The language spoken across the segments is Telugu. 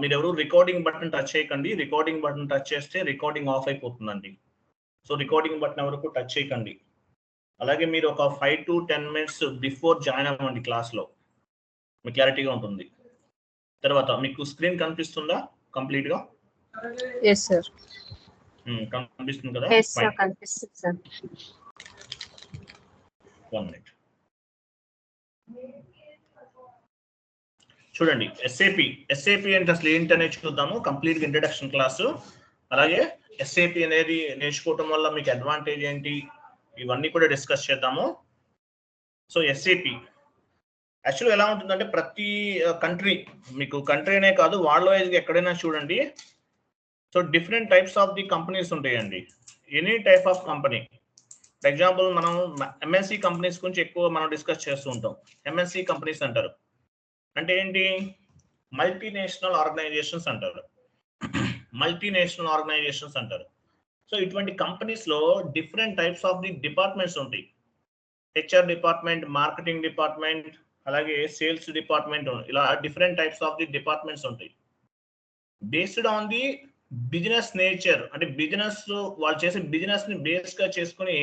మీరు ఎవరు రికార్డింగ్ బటన్ టచ్ చేయకండి. రికార్డింగ్ బటన్ టచ్ చేస్తే రికార్డింగ్ ఆఫ్ అయిపోతుందండి. సో రికార్డింగ్ బటన్ వరకు టచ్ చేయకండి. అలాగే మీరు ఒక 5 to 10 minutes బిఫోర్ జాయిన్ అవ్వండి క్లాస్లో, మీకు క్లారిటీగా ఉంటుంది. తర్వాత మీకు స్క్రీన్ కనిపిస్తుందా కంప్లీట్గా? Yes sir. కనిపిస్తుంది కదా? ఎస్ సార్, కనిపిస్తుంది సార్. 1 minute. చూడండి, ఎస్ఏపి అంటే అసలు ఏంటనేది చూద్దాము. కంప్లీట్గా ఇంట్రడక్షన్ క్లాసు. అలాగే ఎస్ఏపి అనేది నేర్చుకోవటం వల్ల మీకు అడ్వాంటేజ్ ఏంటి, ఇవన్నీ కూడా డిస్కస్ చేద్దాము. సో ఎస్ఏపి యాక్చువల్గా ఎలా ఉంటుందంటే ప్రతి కంట్రీ, మీకు కంట్రీ అనే కాదు వరల్డ్ వైజ్గా ఎక్కడైనా చూడండి, so different types of the companies ఉంటాయండి. Any type of company. For example మనం ఎంఎన్సి కంపెనీస్ గురించి ఎక్కువ మనం డిస్కస్ చేస్తూ ఉంటాం. ఎంఎన్సి కంపెనీస్ అంటారు అంటే ఏంటి? మల్టీనేషనల్ ఆర్గనైజేషన్స్ అంటారు. మల్టీనేషనల్ ఆర్గనైజేషన్స్ అంటారు. సో ఇటువంటి కంపెనీస్ లో different types of the departments ఉంటాయి. హెచ్ఆర్ డిపార్ట్మెంట్, మార్కెటింగ్ డిపార్ట్మెంట్, అలాగే సేల్స్ డిపార్ట్మెంట్, ఇలా different types of the departments ఉంటాయి. Based on the business nature, అంటే బిజినెస్ వాళ్ళు చేసే బిజినెస్ ని బేస్ గా చేసుకుని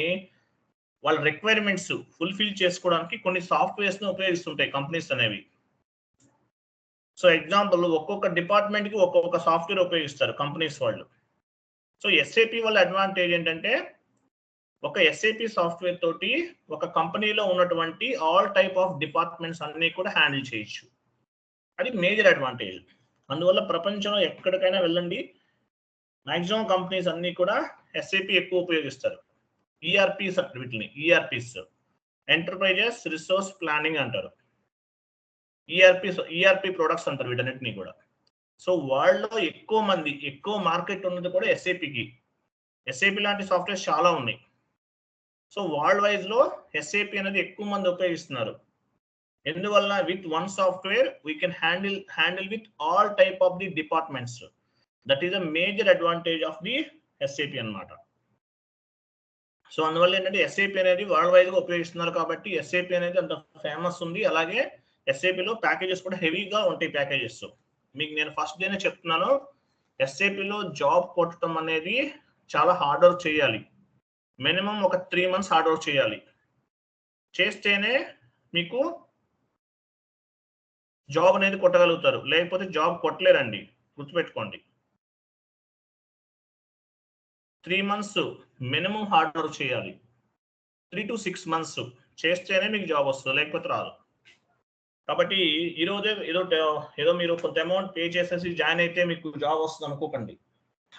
వాళ్ళ రిక్వైర్మెంట్స్ ఫుల్ఫిల్ చేసుకోవడానికి కొన్ని సాఫ్ట్వేర్స్ ని ఉపయోగిస్తుంటాయి కంపెనీస్ అనేవి. సో ఎగ్జాంపుల్ ఒక్కొక్క డిపార్ట్మెంట్ కి ఒక్కొక్క సాఫ్ట్వేర్ ఉపయోగిస్తారు కంపెనీస్ వాళ్ళు. సో ఎస్ఏపి వల్ల అడ్వాంటేజ్ ఏంటంటే ఒక ఎస్ఏపి సాఫ్ట్వేర్ తోటి ఒక కంపెనీలో ఉన్నటువంటి ఆల్ టైప్ ఆఫ్ డిపార్ట్మెంట్స్ అన్ని కూడా హ్యాండిల్ చేయొచ్చు. అది మేజర్ అడ్వాంటేజ్. అందువల్ల ప్రపంచంలో ఎక్కడికైనా వెళ్ళండి, మాక్సిమం కంపెనీస్ అన్ని కూడా ఎస్ఏపి ఎక్కువ ఉపయోగిస్తారు. ఈఆర్పీస్ వీటిని ఈఆర్పీస్ ఎంటర్ప్రైజెస్ రిసోర్స్ ప్లానింగ్ అంటారు. ఈఆర్పి ప్రొడక్ట్స్ అంటారు వీటన్నిటిని కూడా. సో వరల్డ్ లో ఎక్కువ మార్కెట్ ఉన్నది కూడా ఎస్ఏపికి. ఎస్ఏపి లాంటి సాఫ్ట్వేర్స్ చాలా ఉన్నాయి. సో వరల్డ్ వైజ్ లో ఎస్ఏపి అనేది ఎక్కువ మంది ఉపయోగిస్తున్నారు. ఎందువల్ల with one software we can handle with all type of the departments. That is a major advantage of the SAP అన్నమాట. సో అందువల్ల ఏంటంటే ఎస్ఏపి అనేది వరల్డ్ వైజ్ గా ఉపయోగిస్తున్నారు కాబట్టి ఎస్ఏపి అనేది అంత ఫేమస్ ఉంది. అలాగే ఎస్ఏపిలో ప్యాకేజెస్ కూడా హెవీగా ఉంటాయి. ప్యాకేజెస్ మీకు నేను ఫస్ట్ డేనే చెప్తున్నాను, ఎస్ఏపిలో జాబ్ కొట్టడం అనేది చాలా హార్డ్ వర్క్ చేయాలి. మినిమం ఒక 3 months హార్డ్ వర్క్ చేయాలి. చేస్తేనే మీకు జాబ్ అనేది కొట్టగలుగుతారు, లేకపోతే జాబ్ కొట్టలేరండి, గుర్తుపెట్టుకోండి. 3 months మినిమం హార్డ్ వర్క్ చేయాలి. 3 to 6 months చేస్తేనే మీకు జాబ్ వస్తుంది, లేకపోతే రాదు. కాబట్టి ఈరోజే ఏదో మీరు కొంత అమౌంట్ పే చేసేసి జాయిన్ అయితే మీకు జాబ్ వస్తుంది అనుకోకండి.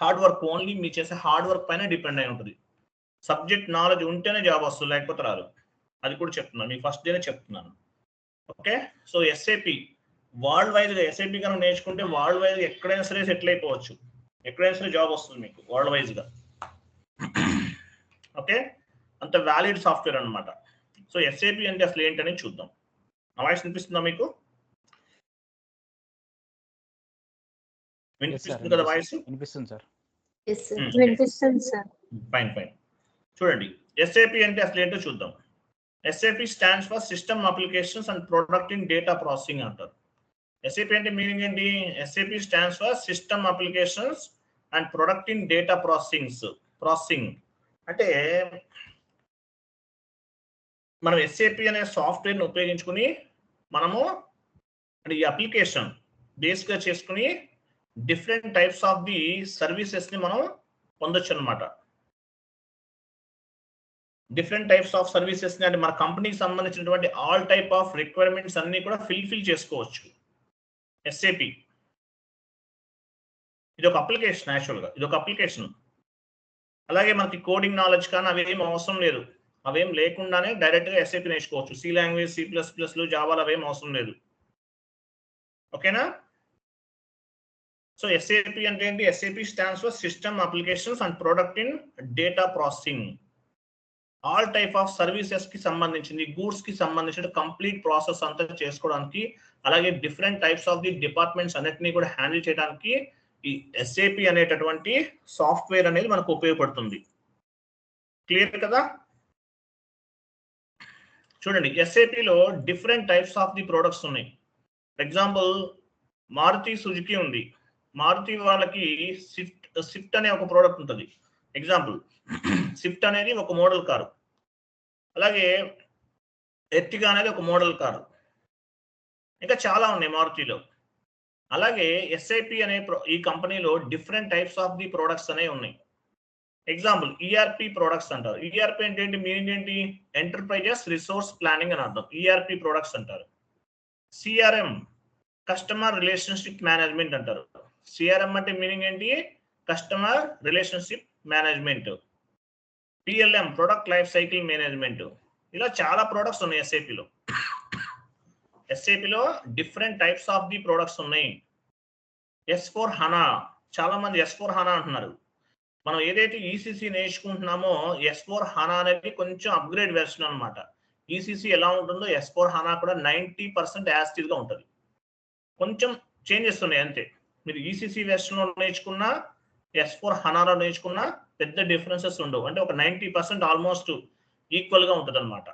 హార్డ్ వర్క్ ఓన్లీ మీ చేసే హార్డ్ వర్క్ పైన డిపెండ్ అయి ఉంటుంది. సబ్జెక్ట్ నాలెడ్జ్ ఉంటేనే జాబ్ వస్తుంది, లేకపోతే రాదు. అది కూడా చెప్తున్నాను, మీకు ఫస్ట్ డేనే చెప్తున్నాను. ఓకే. సో ఎస్ఏపి వరల్డ్ వైజ్గా ఎస్ఏపి కనుక నేర్చుకుంటే వరల్డ్ వైజ్గా ఎక్కడైనా సరే సెటిల్ అయిపోవచ్చు, ఎక్కడైనా సరే జాబ్ వస్తుంది మీకు వరల్డ్ వైజ్గా. ఓకే, అంత వ్యాలిడ్ సాఫ్ట్వేర్ అనమాట. సో ఎస్ఏపి అంటే అసలు ఏంటనేది చూద్దాం. నా వాయిస్ వినిపిస్తుందా మీకు? వినిపిస్తుంది కదా వాయిస్? వినిపిస్తుంది సార్. వినిపిస్తుంది సార్. ఫైన్. చూడండి, ఎస్ఏపి అంటే అసలు ఏంటో చూద్దాం. SAP stands for system applications and product in data processing అంటారు. ఎస్ఏపి అంటే మీనింగ్ ఏంటి? SAP stands for system applications and product in data processing అంటే మనం ఎస్ఏపి అనే సాఫ్ట్వేర్ని ఉపయోగించుకుని మనము అంటే ఈ అప్లికేషన్ బేస్గా చేసుకుని డిఫరెంట్ టైప్స్ ఆఫ్ ది సర్వీసెస్ని మనం పొందొచ్చు అనమాట. డిఫరెంట్ టైప్స్ ఆఫ్ సర్వీసెస్ని అంటే మన కంపెనీకి సంబంధించినటువంటి ఆల్ టైప్ ఆఫ్ రిక్వైర్మెంట్స్ అన్ని కూడా ఫిల్ చేసుకోవచ్చు. ఎస్ఏపి ఇది ఒక అప్లికేషన్, యాక్చువల్గా ఇది ఒక అప్లికేషన్. అలాగే మనకి కోడింగ్ నాలెడ్జ్ కానీ అవేం అవసరం లేదు. అవేం లేకుండానే డైరెక్ట్గా ఎస్ఏపి నేర్చుకోవచ్చు. సి లాంగ్వేజ్, C++, జావాలు అవేం అవసరం లేదు. ఓకేనా? సో ఎస్ఏపి అంటే ఏంటి? SAP stands for system applications and product in data processing. All type of services కి సంబంధించింది, గూడ్స్ కి సంబంధించిన కంప్లీట్ ప్రాసెస్ అంతా చేసుకోవడానికి, అలాగే different types of the departments అన్నిటినీ కూడా హ్యాండిల్ చేయడానికి ఈ ఎస్ఏపి అనేటటువంటి సాఫ్ట్వేర్ అనేది మనకు ఉపయోగపడుతుంది. క్లియర్ కదా? చూడండి, ఎస్ఏపిలో different types of the products ఉన్నాయి. ఫర్ ఎగ్జాంపుల్ మారుతి సుజుకి ఉంది. మారుతి వాళ్ళకి స్విఫ్ట్ అనే ఒక ప్రోడక్ట్ ఉంటుంది. ఎగ్జాంపుల్ స్విఫ్ట్ అనేది ఒక మోడల్ కారు, అలాగే ఎర్టిగా అనేది ఒక మోడల్ కారు, ఇంకా చాలా ఉన్నాయి మారుతిలో. అలాగే ఎస్ఐపి అనే ఈ కంపెనీలో different types of the products అనేవి ఉన్నాయి. ఎగ్జాంపుల్ ఈఆర్పి ప్రొడక్ట్స్ అంటారు. ఈఆర్పి అంటే ఏంటి, మీనింగ్ ఏంటి, ఎంటర్ప్రైజెస్ రిసోర్స్ ప్లానింగ్ అని అర్థం. ఈఆర్పి ప్రొడక్ట్స్ అంటారు. సిఆర్ఎం కస్టమర్ రిలేషన్షిప్ మేనేజ్మెంట్ అంటారు. సిఆర్ఎం అంటే మీనింగ్ ఏంటి, customer relationship management. PLM product life cycle management. ఇలా చాలా ప్రొడక్ట్స్ ఉన్నాయి ఎస్ఐపిలో. ఎస్ఐపిలో different types of the products ఉన్నాయి. S4 హనా, చాలా మంది S4 హనా అంటున్నారు. మనం ఏదైతే ఈసీసీ నేర్చుకుంటున్నామో S4 హనా అనేది కొంచెం అప్గ్రేడ్ వెర్షన్ అనమాట. ఈసీసీ ఎలా ఉంటుందో S4 హనా కూడా 90% యాస్టివ్ గా ఉంటుంది. కొంచెం చేంజెస్ ఉన్నాయి అంతే. మీరు ఈసీసీ వెర్షన్ లో నేర్చుకున్నా S4 హనాలో నేర్చుకున్నా పెద్ద డిఫరెన్సెస్ ఉండవు. అంటే ఒక 90% ఆల్మోస్ట్ ఈక్వల్ గా ఉంటుంది అనమాట.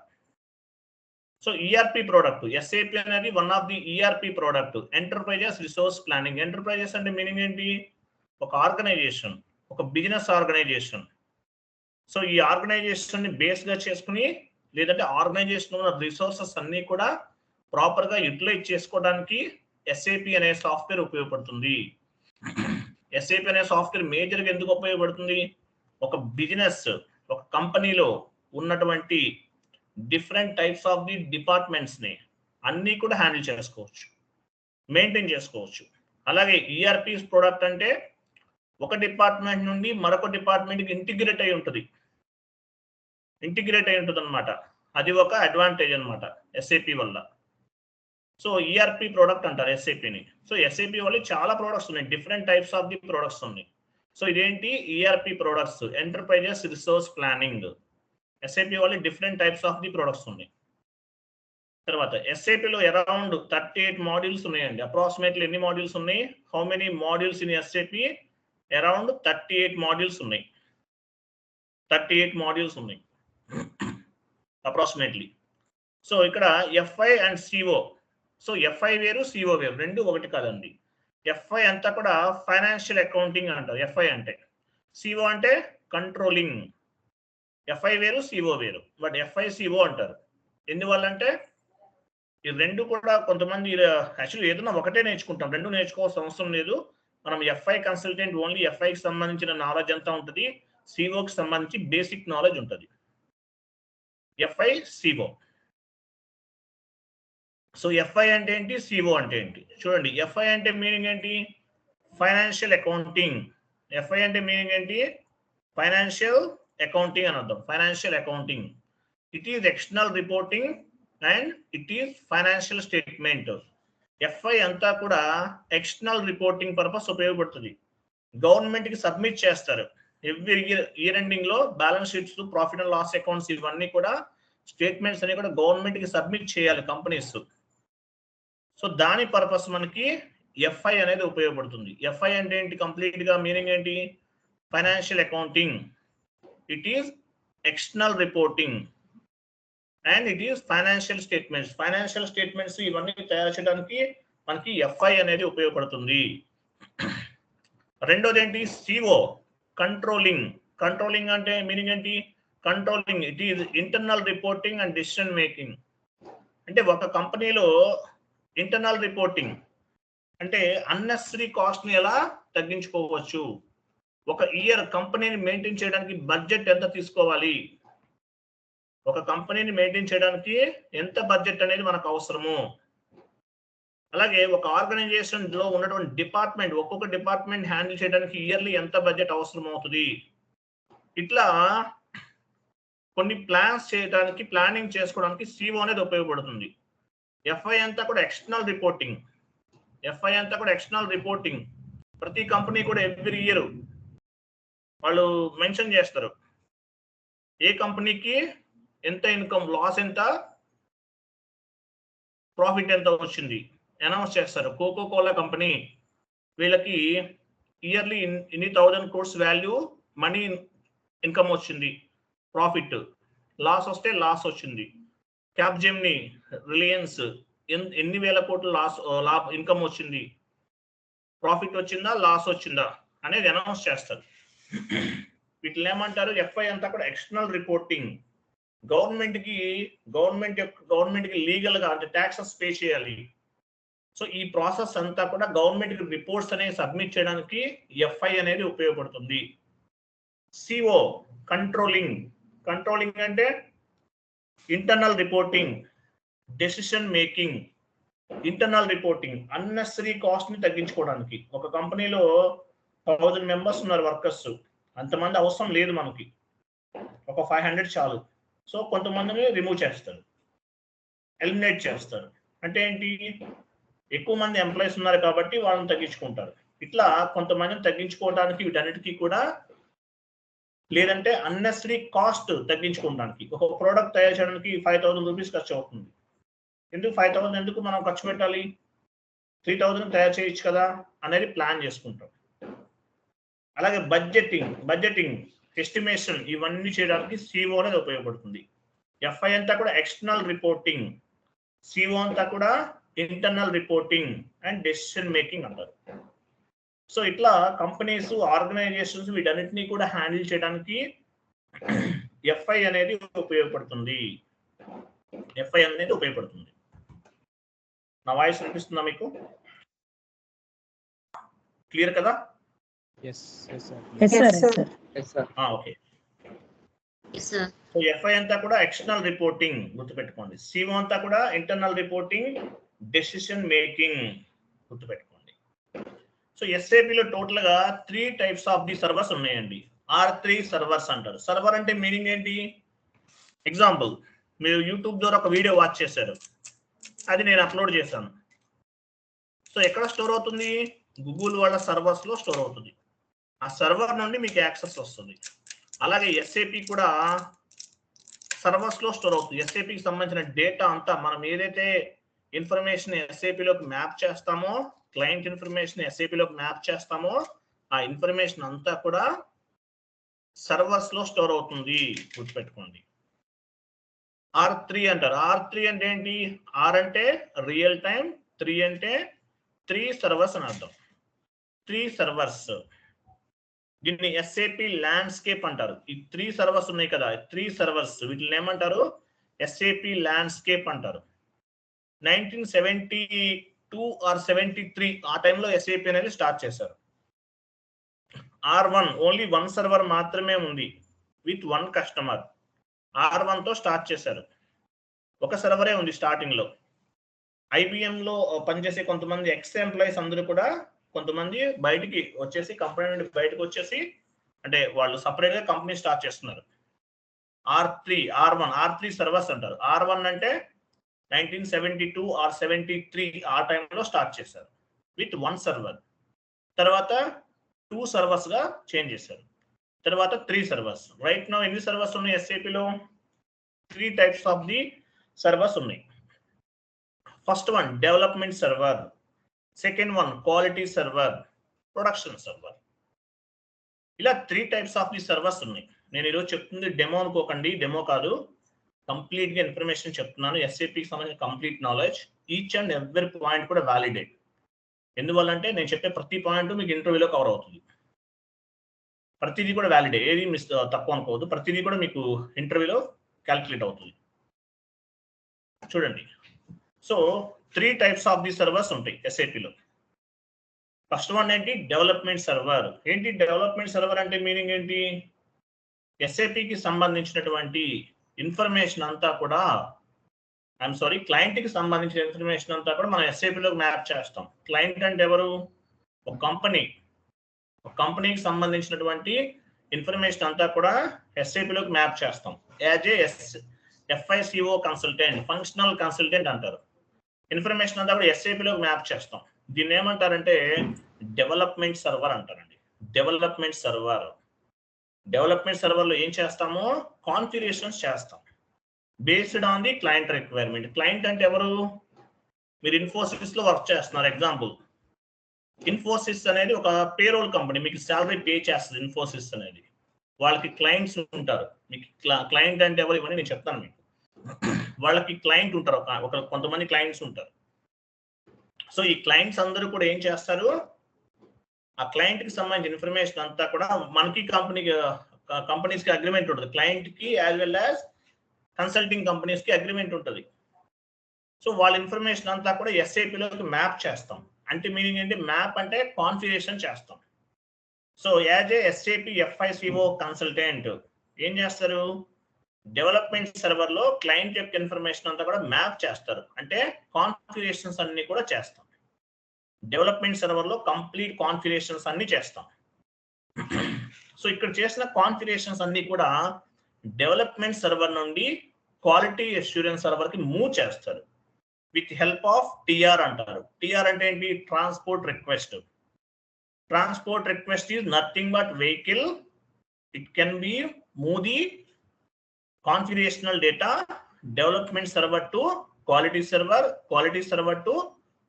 సో ఈఆర్పి ప్రోడక్ట్, ఎస్ఏపి అనేది one of the ERP product. Enterprises resource planning. Enterprises అంటే మీనింగ్ ఏంటి, ఒక ఆర్గనైజేషన్, ఒక బిజినెస్ ఆర్గనైజేషన్. సో ఈ ఆర్గనైజేషన్ ని బేస్ గా చేసుకుని, లేదంటే ఆర్గనైజేషన్ ఉన్న రిసోర్సెస్ అన్ని కూడా ప్రాపర్ గా యూటిలైజ్ చేసుకోవడానికి ఎస్ఏపి అనే సాఫ్ట్వేర్ ఉపయోగపడుతుంది. ఎస్ఏపి అనే సాఫ్ట్వేర్ మేజర్ గా ఎందుకు ఉపయోగపడుతుంది, ఒక బిజినెస్, ఒక కంపెనీలో ఉన్నటువంటి different types of the departments ని అన్ని కూడా హ్యాండిల్ చేసుకోవచ్చు, మెయింటైన్ చేసుకోవచ్చు. అలాగే ఈఆర్పి ప్రోడక్ట్ అంటే ఒక డిపార్ట్మెంట్ నుండి మరొక డిపార్ట్మెంట్కి ఇంటిగ్రేట్ అయి ఉంటుంది అనమాట. అది ఒక అడ్వాంటేజ్ అనమాట ఎస్ఏపి వల్ల. సో ఈఆర్పి ప్రోడక్ట్ అంటారు ఎస్ఏపిని. సో ఎస్ఏపి వల్ల చాలా ప్రోడక్ట్స్ ఉన్నాయి, different types of the products ఉన్నాయి. సో ఇదేంటి, ERP products, enterprises resource planning. SAP వల్ల different types of the products ఉన్నాయి. తర్వాత ఎస్ఏపిలో అరౌండ్ 38 మాడ్యూల్స్ ఉన్నాయండి. అప్రాక్సిమేట్లీ ఎన్ని మాడ్యూల్స్ ఉన్నాయి, how many modules in SAP? Around 38 modules ఉన్నాయి. 38 మాడ్యూల్స్ ఉన్నాయి అప్రాక్సిమేట్లీ. సో ఇక్కడ FI and CO. So FI వేరు, సిఓ వేరు, రెండు ఒకటి కాదండి. ఎఫ్ఐ అంతా కూడా ఫైనాన్షియల్ అకౌంటింగ్ అంటారు ఎఫ్ఐ అంటే. సిఓ అంటే కంట్రోలింగ్. ఎఫ్ఐ వేరు, సిఓ వేరు, బట్ ఎఫ్ఐ సిఓ అంటారు. ఎందువల్ల అంటే ఈ రెండు కూడా కొంతమంది యాక్చువల్లీ ఏదైనా ఒకటే నేర్చుకుంటాం, రెండు నేర్చుకోవాల్సిన అవసరం లేదు. మనం ఎఫ్ఐ కన్సల్టెంట్ ఓన్లీ ఎఫ్ఐకి సంబంధించిన నాలెడ్జ్ అంతా ఉంటుంది, సిఓకి సంబంధించి బేసిక్ నాలెడ్జ్ ఉంటుంది. FI CO. సో ఎఫ్ఐ అంటే ఏంటి, సిఓ అంటే ఏంటి చూడండి. ఎఫ్ఐ అంటే మీనింగ్ ఏంటి, ఫైనాన్షియల్ అకౌంటింగ్. ఎఫ్ఐ అంటే మీనింగ్ ఏంటి, ఫైనాన్షియల్ అకౌంటింగ్ అని అర్థం. Financial accounting, it is external reporting and it is financial statement. FI అంతా కూడా ఎక్స్టర్నల్ రిపోర్టింగ్ పర్పస్ ఉపయోగపడుతుంది. గవర్నమెంట్ కి సబ్మిట్ చేస్తారు ఎవ్రీ ఇయర్ ఎండింగ్ లో. Balance sheets, profit and loss accounts, ఇవన్నీ కూడా స్టేట్మెంట్స్ అన్ని కూడా గవర్నమెంట్ కి సబ్మిట్ చేయాలి కంపెనీస్. సో దాని పర్పస్ మనకి ఎఫ్ఐ అనేది ఉపయోగపడుతుంది. ఎఫ్ఐ అంటే ఏంటి, కంప్లీట్ గా మీనింగ్ ఏంటి, financial accounting, it is external reporting and it is financial statements. Financial statements ఇవన్నీ తయారు చేయడానికి మనకి ఎఫ్ఐ అనేది ఉపయోగపడుతుంది. రెండోది ఏంటి, సిఓ, కంట్రోలింగ్. కంట్రోలింగ్ అంటే మీనింగ్ ఏంటి, controlling, it is internal reporting and decision making. అంటే ఒక కంపెనీలో ఇంటర్నల్ రిపోర్టింగ్ అంటే అన్నెసరీ కాస్ట్ ని ఎలా తగ్గించుకోవచ్చు, ఒక ఇయర్ కంపెనీని మెయింటైన్ చేయడానికి బడ్జెట్ ఎంత తీసుకోవాలి, ఒక కంపెనీని మెయింటైన్ చేయడానికి ఎంత బడ్జెట్ అనేది మనకు అవసరము. అలాగే ఒక ఆర్గనైజేషన్ లో ఉన్నటువంటి డిపార్ట్మెంట్, ఒక్కొక్క డిపార్ట్మెంట్ హ్యాండిల్ చేయడానికి ఇయర్లీ ఎంత బడ్జెట్ అవసరం అవుతుంది. ఇట్లా కొన్ని ప్లాన్స్ చేయడానికి, ప్లానింగ్ చేసుకోవడానికి సిఓ అనేది ఉపయోగపడుతుంది. ఎఫ్ఐ అంతా కూడా ఎక్స్టర్నల్ రిపోర్టింగ్. ఎఫ్ఐ అంతా కూడా ఎక్స్టర్నల్ రిపోర్టింగ్. ప్రతి కంపెనీ కూడా ఎవ్రీ ఇయర్ వాళ్ళు మెన్షన్ చేస్తారు ఏ కంపెనీకి ఎంత ఇన్కమ్, లాస్ ఎంత, ప్రాఫిట్ ఎంత వచ్చింది అనౌన్స్ చేస్తారు. కోకో కోలా కంపెనీ వీళ్ళకి ఇయర్లీ ఇన్ని 1000 crores వాల్యూ మనీ ఇన్కమ్ వచ్చింది, ప్రాఫిట్. లాస్ వస్తే లాస్ వచ్చింది. క్యాప్జెమిని, రిలయన్స్ ఎన్ని వేల కోట్ల లాస్ ఇన్కమ్ వచ్చింది, ప్రాఫిట్ వచ్చిందా లాస్ వచ్చిందా అనేది అనౌన్స్ చేస్తారు. వీటిని ఏమంటారు? ఎఫ్ఐ అంతా కూడా ఎక్స్టర్నల్ రిపోర్టింగ్. గవర్నమెంట్ కి లీగల్ గా అంటే ట్యాక్సెస్ పే చేయాలి. సో ఈ ప్రాసెస్ అంతా కూడా గవర్నమెంట్ కి రిపోర్ట్స్ అనేవి సబ్మిట్ చేయడానికి ఎఫ్ఐ అనేది ఉపయోగపడుతుంది. సిఓ కంట్రోలింగ్ అంటే internal reporting, decision making. Internal reporting unnecessary cost ని తగ్గించుకోవడానికి. ఒక కంపెనీలో 1000 మెంబర్స్ ఉన్నారు వర్కర్స్, అంతమంది అవసరం లేదు మనకి, ఒక 500 చాలు. సో కొంతమందిని రిమూవ్ చేస్తారు, ఎలిమినేట్ చేస్తారు. అంటే ఏంటి? ఎక్కువ మంది ఎంప్లాయీస్ ఉన్నారు కాబట్టి వాళ్ళని తగ్గించుకుంటారు. ఇట్లా కొంతమందిని తగ్గించుకోవడానికి వీటన్నిటికీ కూడా, లేదంటే అన్నెసరీ కాస్ట్ తగ్గించుకోవడానికి. ఒక ప్రోడక్ట్ తయారు చేయడానికి 5000 రూపీస్ ఖర్చు అవుతుంది. ఎందుకు 5000 ఎందుకు మనం ఖర్చు పెట్టాలి? 3000 తయారు చేయొచ్చు కదా అనేది ప్లాన్ చేసుకుంటాం. అలాగే బడ్జెటింగ్ ఎస్టిమేషన్ ఇవన్నీ చేయడానికి సిఓ అనేది ఉపయోగపడుతుంది. ఎఫ్ఐ అంతా కూడా ఎక్స్టర్నల్ రిపోర్టింగ్, సిఓ అంతా కూడా internal reporting and decision making అంటారు. సో ఇట్లా కంపెనీస్, ఆర్గనైజేషన్స్ వీటన్నిటినీ కూడా హ్యాండిల్ చేయడానికి ఎఫ్ఐ అనేది ఉపయోగపడుతుంది. నా వాయిస్ వినిపిస్తుందా మీకు? క్లియర్ కదా? ఓకే. సో ఎఫ్ఐ అంతా కూడా ఎక్స్టర్నల్ రిపోర్టింగ్ గుర్తుపెట్టుకోండి. సిఓ అంతా కూడా ఇంటర్నల్ రిపోర్టింగ్, డెసిషన్ మేకింగ్ గుర్తుపెట్టుకోండి. సో ఎస్ఏపిలో టోటల్ గా 3 టైప్స్ ఆఫ్ ది సర్వర్స్ ఉన్నాయండి. R3 సర్వర్స్ అంటారు. సర్వర్ అంటే మీనింగ్ ఏంటి? ఎగ్జాంపుల్, మీరు యూట్యూబ్ ద్వారా ఒక వీడియో వాచ్ చేశారు, అది నేను అప్లోడ్ చేశాను. సో ఎక్కడ స్టోర్ అవుతుంది? గూగుల్ వాళ్ళ సర్వర్స్ లో స్టోర్ అవుతుంది. ఆ సర్వర్ నుండి మీకు యాక్సెస్ వస్తుంది. అలాగే ఎస్ఏపి కూడా సర్వర్స్ లో స్టోర్ అవుతుంది. ఎస్ఏపికి సంబంధించిన డేటా అంతా, మనం ఏదైతే ఇన్ఫర్మేషన్ ఎస్ఏపిలోకి మ్యాప్ చేస్తామో, క్లయింట్ ఇన్ఫర్మేషన్ ఎస్ఏపిలోకి మ్యాప్ చేస్తామో, ఆ ఇన్ఫర్మేషన్ అంతా కూడా సర్వర్స్ లో స్టోర్ అవుతుంది. గుర్తుపెట్టుకోండి. R3 అంటారు. R3 అంటే ఏంటి? R అంటే రియల్ టైం, 3 అంటే 3 సర్వర్స్ అని అర్థం. 3 సర్వర్స్. దీన్ని ఎస్ఏపి ల్యాండ్స్కేప్ అంటారు. ఈ 3 సర్వర్స్ ఉన్నాయి కదా, 3 సర్వర్స్, వీటిని ఏమంటారు? ఎస్ఏపి ల్యాండ్స్కేప్ అంటారు. 1972 ఆర్ 73 ఆ టైంలో ఎస్ఏపి అనేది స్టార్ట్ చేశారు. R1 ఓన్లీ 1 సర్వర్ మాత్రమే ఉంది విత్ 1 కస్టమర్. R1 తో స్టార్ట్ చేశారు. ఒక సర్వరే ఉంది స్టార్టింగ్ లో. IBM లో పనిచేసే కొంతమంది ఎక్స్ ఎంప్లాయీస్ అందరూ కూడా, కొంతమంది బయటికి వచ్చేసి, కంపెనీ నుండి బయటకు వచ్చేసి, అంటే వాళ్ళు సపరేట్ గా కంపెనీ స్టార్ట్ చేస్తున్నారు. R3 సర్వర్స్ అంటారు. R1 అంటే 1972 ఆర్ 73 ఆ టైంలో స్టార్ట్ చేశారు విత్ 1 సర్వర్. తర్వాత 2 సర్వర్స్ గా చేంజ్ చేశారు. తర్వాత 3 సర్వర్స్. రైట్ నౌ ఎన్ని సర్వర్స్ ఉన్నాయి ఎస్ఏపిలో? 3 టైప్స్ ఆఫ్ ది సర్వర్స్ ఉన్నాయి. First one development server, second one quality server, production server. ఇలా 3 టైప్స్ ఆఫ్ ది సర్వర్స్ ఉన్నాయి. నేను ఈరోజు చెప్తుంది డెమో అనుకోకండి, డెమో కాదు, కంప్లీట్ గా ఇన్ఫర్మేషన్ చెప్తున్నాను. ఎస్ఏపికి సంబంధించిన complete knowledge, each and every point కూడా వ్యాలిడేట్. ఎందువల్లంటే నేను చెప్పే ప్రతి పాయింట్ మీకు ఇంటర్వ్యూలో కవర్ అవుతుంది. ప్రతిదీ కూడా వ్యాలిడే, ఏది మిస్ తక్కువ అనుకోవద్దు, ప్రతిదీ కూడా మీకు ఇంటర్వ్యూలో క్యాల్కులేట్ అవుతుంది. చూడండి. So 3 types of the servers ఉంటాయి ఎస్ఏపిలో. ఫస్ట్ వన్ ఏంటి? Development server. ఏంటి డెవలప్మెంట్ సర్వర్ అంటే మీనింగ్ ఏంటి? ఎస్ఏపికి సంబంధించినటువంటి ఇన్ఫర్మేషన్ అంతా కూడా, క్లయింట్ కి సంబంధించిన ఇన్ఫర్మేషన్ అంతా కూడా మనం ఎస్ఏపిలో మ్యాప్ చేస్తాం. క్లయింట్ అంటే ఎవరు? ఒక కంపెనీ. ఒక కంపెనీకి సంబంధించినటువంటి ఇన్ఫర్మేషన్ అంతా కూడా ఎస్ఏపిలోకి మ్యాప్ చేస్తాం. As a FICO consultant, functional consultant అంటారు. ఇన్ఫర్మేషన్ అంతా కూడా ఎస్ఏపిలోకి మ్యాప్ చేస్తాం. దీన్ని ఏమంటారంటే డెవలప్మెంట్ సర్వర్ అంటారండి. డెవలప్మెంట్ సర్వర్లో ఏం చేస్తామో కాన్ఫిగరేషన్స్ చేస్తాం based on the client requirement. Client అంటే ఎవరు? మీరు ఇన్ఫోసిస్ లో వర్క్ చేస్తున్నారు. ఎగ్జాంపుల్, ఇన్ఫోసిస్ అనేది ఒక పేరోల్ కంపెనీ, మీకు శాలరీ పే చేస్తుంది ఇన్ఫోసిస్ అనేది. వాళ్ళకి క్లయింట్స్ ఉంటారు. మీకు క్లయింట్ అంటే ఎవరు ఇవన్నీ నేను చెప్తాను మీకు. వాళ్ళకి క్లయింట్ ఉంటారు, కొంతమంది క్లయింట్స్ ఉంటారు. సో ఈ క్లయింట్స్ అందరూ కూడా ఏం చేస్తారు? ఆ క్లయింట్ కి సంబంధించిన ఇన్ఫర్మేషన్ అంతా కూడా మనకి కంపెనీస్ కి అగ్రిమెంట్ ఉంటుంది, క్లయింట్ కి as well as consulting companies కి అగ్రిమెంట్ ఉంటుంది. సో వాళ్ళ ఇన్ఫర్మేషన్ అంతా కూడా ఎస్ఏపిలోకి మ్యాప్ చేస్తాం. అంటే మీనింగ్ ఏంటి, మ్యాప్ అంటే కాన్ఫిగరేషన్ చేస్తాం. So as a SAP FICO consultant ఏం చేస్తారు, డెవలప్మెంట్ సర్వర్ లో క్లయింట్ యొక్క ఇన్ఫర్మేషన్ అంతా కూడా మ్యాప్ చేస్తారు, అంటే కాన్ఫిగరేషన్స్ అన్ని కూడా చేస్తాం. డెవలప్మెంట్ సర్వర్ లో కంప్లీట్ కాన్ఫిగరేషన్స్ అన్ని చేస్తాం. సో ఇక్కడ చేసిన కాన్ఫిగరేషన్స్ అన్ని కూడా డెవలప్మెంట్ సర్వర్ నుండి క్వాలిటీ అష్యూరెన్స్ సర్వర్ కి మూవ్ చేస్తారు విత్ హెల్ప్ ఆఫ్ TR అంటారు. TR అంటే ఏంటి, transport request. Transport request is nothing but vehicle, it can be move the configurational data development server to quality server, quality server to